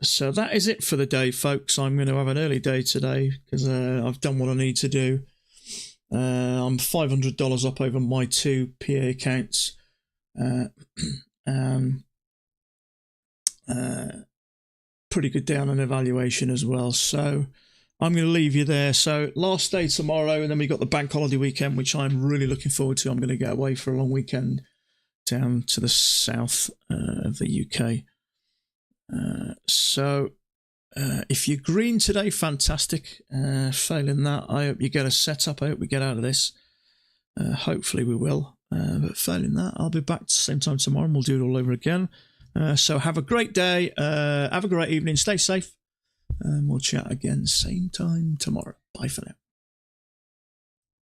So that is it for the day, folks. I'm going to have an early day today because I've done what I need to do. I'm $500 up over my 2 PA accounts. Pretty good down on evaluation as well. So I'm going to leave you there. So last day tomorrow, and then we got the bank holiday weekend, which I'm really looking forward to. I'm going to get away for a long weekend down to the south of the UK. So if you're green today, fantastic. Failing that, I hope you get a setup. I hope we get out of this. Hopefully we will. But failing that, I'll be back at the same time tomorrow and we'll do it all over again. So have a great day. Have a great evening. Stay safe. And we'll chat again same time tomorrow. Bye for now.